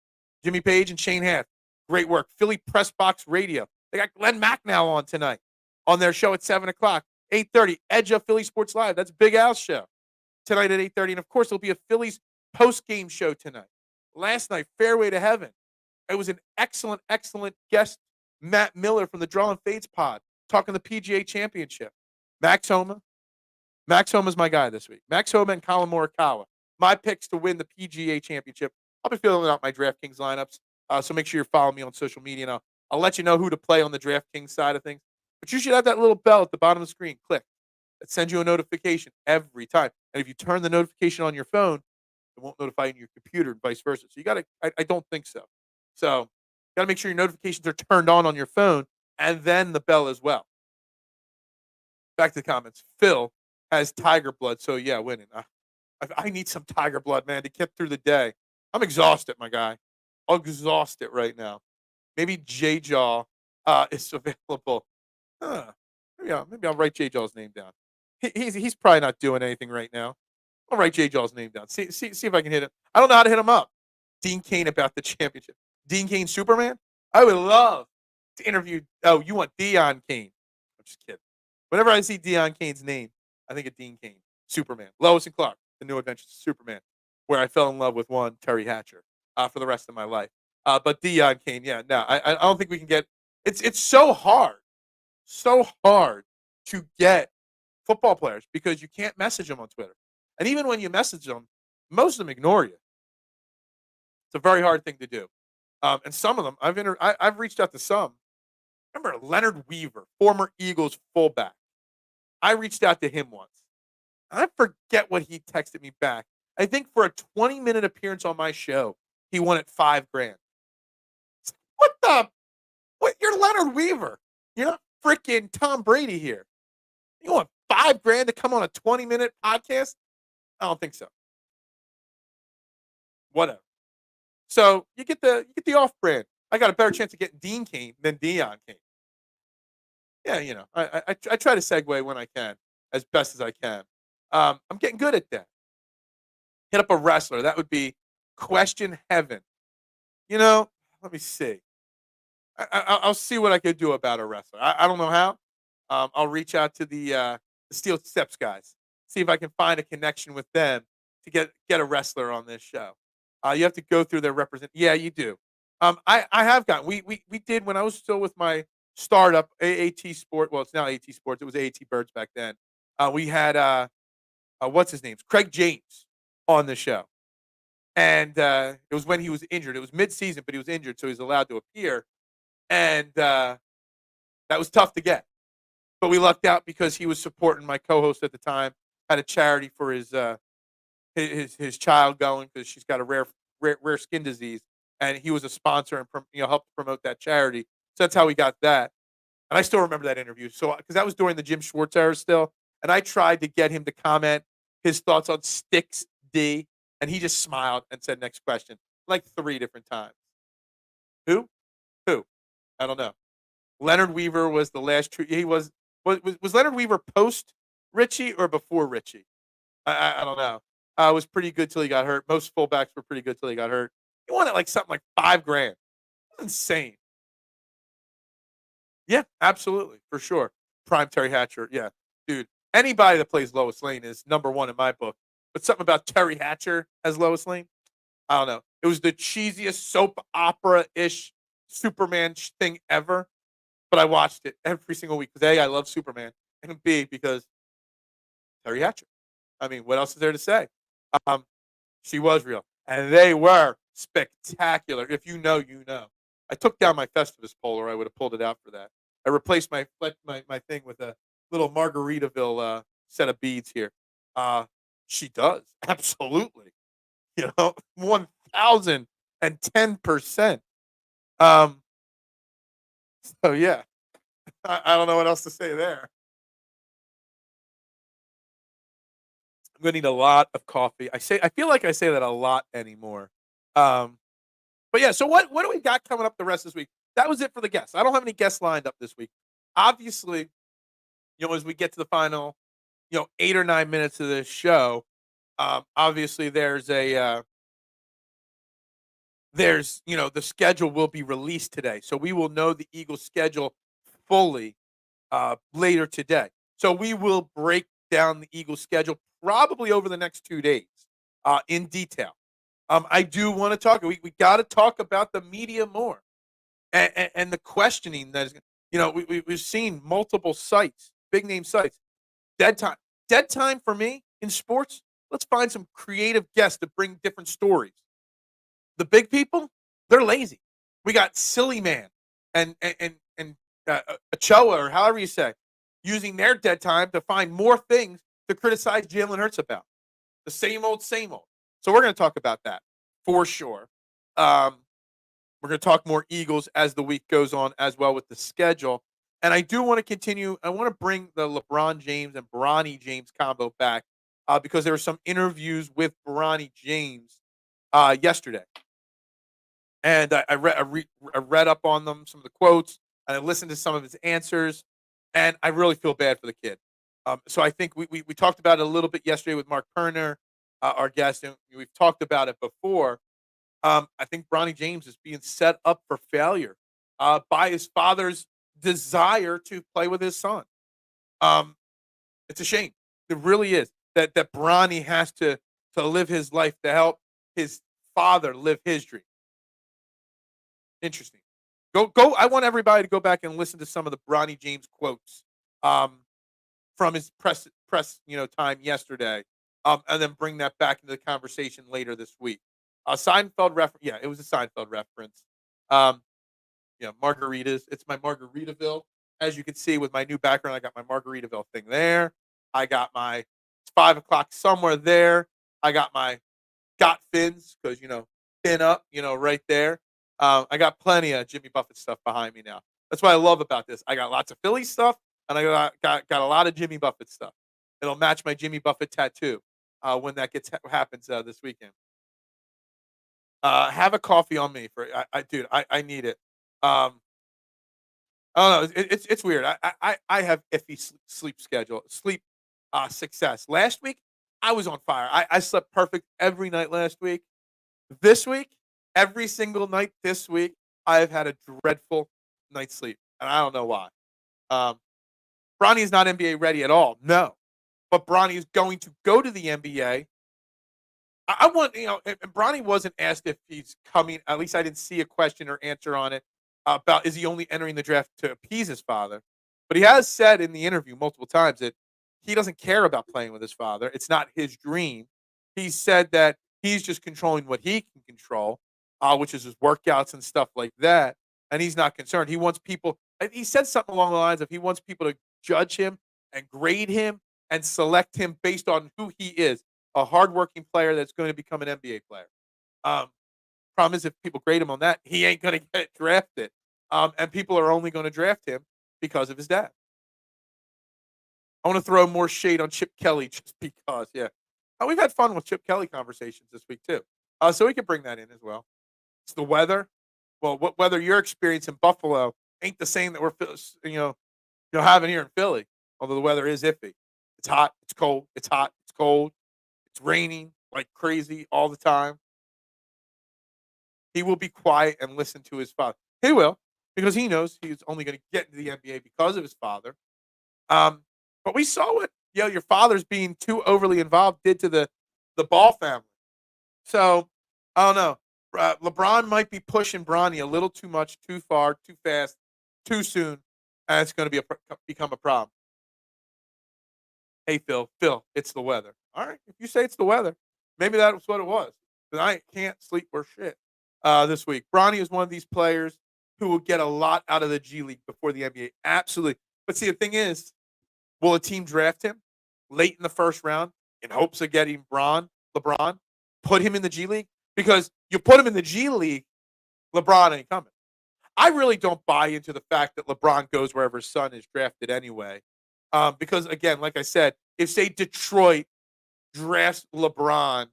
Jimmy Page and Shane Hath. Great work. Philly Press Box Radio. They got Glenn Macnow on tonight on their show at 7 o'clock. 8:30, Edge of Philly Sports Live. That's Big Al's show tonight at 8:30, and of course, there'll be a Phillies post game show tonight. Last night, Fairway to Heaven. It was an excellent, excellent guest, Matt Miller from the Draw and Fades pod, talking the PGA Championship. Max Homa. Max Homa's my guy this week. Max Homa and Colin Morikawa. My picks to win the PGA Championship. I'll be filling out my DraftKings lineups, so make sure you're following me on social media, and I'll let you know who to play on the DraftKings side of things. But you should have that little bell at the bottom of the screen. Click. It sends you a notification every time. And if you turn the notification on your phone, it won't notify you on your computer and vice versa. So you got to, I don't think so. So you got to make sure your notifications are turned on your phone and then the bell as well. Back to the comments. Phil has tiger blood. So yeah, winning. I need some tiger blood, man, to get through the day. I'm exhausted, my guy. I'm exhausted right now. Maybe J Jaw is available. Maybe I'll write J Jaw's name down. He's probably not doing anything right now. I'll write J Jaw's name down. See if I can hit him. I don't know how to hit him up. Dean Cain about the championship. Dean Cain Superman? I would love to interview. Oh, you want Dion Cain? I'm just kidding. Whenever I see Dion Cain's name, I think of Dean Cain. Superman. Lois and Clark, The New Adventures of Superman, where I fell in love with one Terry Hatcher for the rest of my life. But Dion Cain, yeah, no, I don't think we can get. It's so hard to get football players because you can't message them on Twitter. And even when you message them, most of them ignore you. It's a very hard thing to do. And some of them, I've reached out to some. Remember Leonard Weaver, former Eagles fullback. I reached out to him once. I forget what he texted me back. I think for a 20-minute appearance on my show, he wanted $5,000. What the? What? You're Leonard Weaver. You're not freaking Tom Brady here. You want $5,000 to come on a 20-minute podcast? I don't think so. Whatever. So you get the off brand. I got a better chance of getting Dean Cain than Dion Cain. Yeah, I try to segue when I can, as best as I can. I'm getting good at that. Hit up a wrestler. That would be question heaven. Let me see. I'll see what I could do about a wrestler. I don't know how. I'll reach out to the Steel Steps guys. see if I can find a connection with them to get a wrestler on this show. You have to go through their represent. Yeah, you do. I have gotten. We did when I was still with my startup AAT Sport. Well, it's now AT Sports. It was AAT Birds back then. We had what's his name? Craig James on the show. And it was when he was injured. It was mid-season, but he was injured, so he was allowed to appear. And that was tough to get. But we lucked out because he was supporting my co-host at the time. Had a charity for his child going because she's got a rare skin disease, and he was a sponsor and helped promote that charity. So that's how we got that. And I still remember that interview. So because that was during the Jim Schwartz era still, and I tried to get him to comment his thoughts on Sticks D, and he just smiled and said, "Next question," like 3 different times. Who? Who? I don't know. Leonard Weaver was the last true. He was Leonard Weaver post Richie or before Richie? I don't know. Was pretty good till he got hurt. Most fullbacks were pretty good till he got hurt. He won it like something like $5,000. That's insane. Yeah, absolutely, for sure. Prime Terry Hatcher. Yeah, dude. Anybody that plays Lois Lane is number 1 in my book. But something about Terry Hatcher as Lois Lane, I don't know. It was the cheesiest soap opera-ish Superman thing ever. But I watched it every single week because A, I love Superman, and B, because Terry Hatcher. I mean, what else is there to say? Um, she was real, and they were spectacular. If you know, you know. I took down my Festivus pole, or I would have pulled it out for that. I replaced my thing with a little Margaritaville set of beads here. She does absolutely, 1,010%. Um, so yeah, I don't know what else to say there. I'm gonna need a lot of coffee. I feel like I say that a lot anymore. Um, but yeah, so what do we got coming up the rest of this week? That was it for the guests. I don't have any guests lined up this week. Obviously, as we get to the final, 8 or 9 minutes of this show, obviously the schedule will be released today. So we will know the Eagles schedule fully later today. So we will break down the Eagles schedule probably over the next 2 days in detail. I do want to talk. We got to talk about the media more and the questioning that is. We've seen multiple sites, big name sites. Dead time for me in sports. Let's find some creative guests to bring different stories. The big people, they're lazy. We got Silly Man and Ochoa, or however you say, using their dead time to find more things to criticize Jalen Hurts about. The same old, same old. So we're going to talk about that for sure. We're going to talk more Eagles as the week goes on as well with the schedule. And I do want to continue. I want to bring the LeBron James and Bronny James combo back because there were some interviews with Bronny James yesterday. And I read up on them, some of the quotes, and I listened to some of his answers, and I really feel bad for the kid. So I think we talked about it a little bit yesterday with Mark Perner, our guest, and we've talked about it before. I think Bronny James is being set up for failure by his father's desire to play with his son. It's a shame. It really is that Bronny has to live his life to help his father live his dream. Interesting. Go. I want everybody to go back and listen to some of the Bronny James quotes from his press time yesterday, and then bring that back into the conversation later this week. Seinfeld reference. Yeah, it was a Seinfeld reference. Margaritas. It's my Margaritaville. As you can see with my new background, I got my Margaritaville thing there. I got my it's 5 o'clock somewhere there. I got my got fins because fin up, right there. I got plenty of Jimmy Buffett stuff behind me now. That's what I love about this. I got lots of Philly stuff, and I got a lot of Jimmy Buffett stuff. It'll match my Jimmy Buffett tattoo when that happens this weekend. Have a coffee on me for dude. I need it. I don't know. It's weird. I have iffy sleep schedule, sleep success. Last week I was on fire. I slept perfect every night last week. This week, every single night this week, I've had a dreadful night's sleep, and I don't know why. Bronny is not NBA ready at all. No, but Bronny is going to go to the NBA. I want, and Bronny wasn't asked if he's coming. At least I didn't see a question or answer on it about is he only entering the draft to appease his father. But he has said in the interview multiple times that he doesn't care about playing with his father. It's not his dream. He said that he's just controlling what he can control, which is his workouts and stuff like that. And he's not concerned. He wants people. He said something along the lines of he wants people to judge him and grade him and select him based on who he is, a hardworking player that's going to become an NBA player. Um, Problem is, if people grade him on that, he ain't going to get drafted. And people are only going to draft him because of his dad. I want to throw more shade on Chip Kelly just because, yeah. We've had fun with Chip Kelly conversations this week, too. So we can bring that in as well. It's the weather. Well, what weather your experience in Buffalo ain't the same that we're, having here in Philly, although the weather is iffy. It's hot. It's cold. It's hot. It's cold. It's raining like crazy all the time. He will be quiet and listen to his father. He will, because he knows he's only going to get into the NBA because of his father. But we saw what your father's being too overly involved did to the Ball family. So I don't know. LeBron might be pushing Bronny a little too much, too far, too fast, too soon, and it's going to become a problem. Hey, Phil, it's the weather. All right, if you say it's the weather, maybe that's what it was. But I can't sleep or shit this week. Bronny is one of these players who will get a lot out of the G League before the NBA. Absolutely. But see, the thing is, will a team draft him late in the first round in hopes of getting LeBron, put him in the G League? Because you put him in the G League, LeBron ain't coming. I really don't buy into the fact that LeBron goes wherever his son is drafted anyway. Because, again, like I said, if, say, Detroit drafts LeBron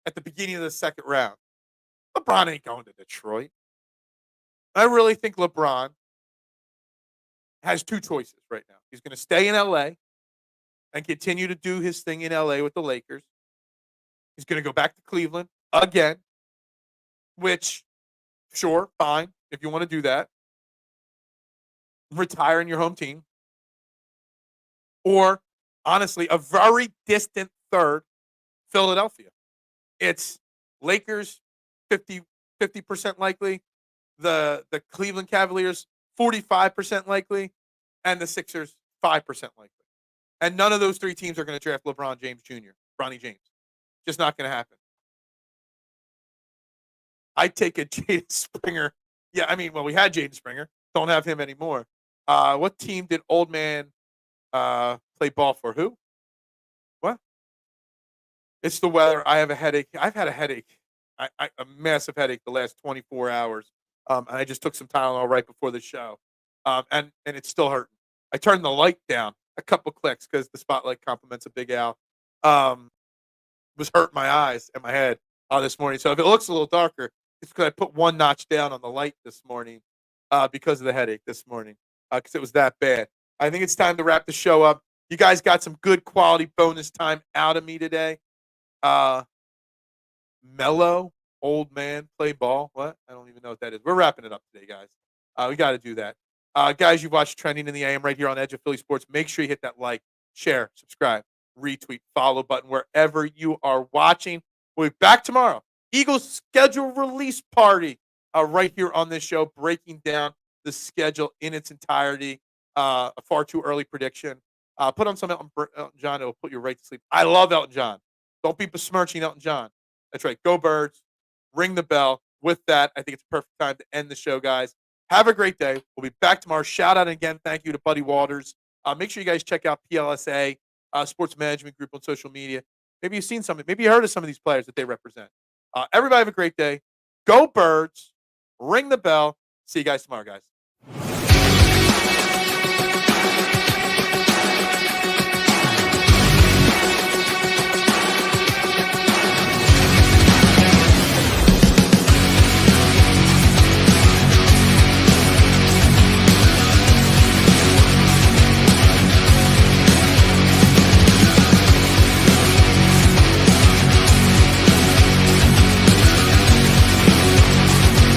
at the beginning of the second round, LeBron ain't going to Detroit. I really think LeBron has two choices right now. He's going to stay in L.A. and continue to do his thing in L.A. with the Lakers. He's going to go back to Cleveland again, which, sure, fine, if you want to do that. Retire in your home team. Or, honestly, a very distant third, Philadelphia. It's Lakers 50% likely, the Cleveland Cavaliers 45% likely, and the Sixers 5% likely. And none of those three teams are going to draft LeBron James Jr., Bronny James. Just not going to happen. I'd take a Jaden Springer. Yeah, I mean, well, we had Jaden Springer. Don't have him anymore. What team did old man play ball for? Who? What? It's the weather. I have a headache. I've had a headache. A massive headache the last 24 hours. And I just took some Tylenol right before the show. And it's still hurting. I turned the light down a couple clicks because the spotlight compliments a Big Al. Was hurting my eyes and my head this morning. So if it looks a little darker, it's because I put one notch down on the light this morning because of the headache this morning because it was that bad. I think it's time to wrap the show up. You guys got some good quality bonus time out of me today. Mellow, old man, play ball. What? I don't even know what that is. We're wrapping it up today, guys. We got to do that. Guys, you've watched Trending in the AM right here on Edge of Philly Sports. Make sure you hit that like, share, subscribe, retweet, follow button wherever you are watching. We'll be back tomorrow. Eagles schedule release party right here on this show, breaking down the schedule in its entirety. A far too early prediction. Put on some Elton John. It'll put you right to sleep. I love Elton John. Don't be besmirching Elton John. That's right. Go Birds. Ring the bell. With that, I think it's a perfect time to end the show, guys. Have a great day. We'll be back tomorrow. Shout out again. Thank you to Buddy Walters. Make sure you guys check out PLSA, Sports Management Group on social media. Maybe you've seen something. Maybe you heard of some of these players that they represent. Everybody have a great day. Go Birds. Ring the bell. See you guys tomorrow, guys.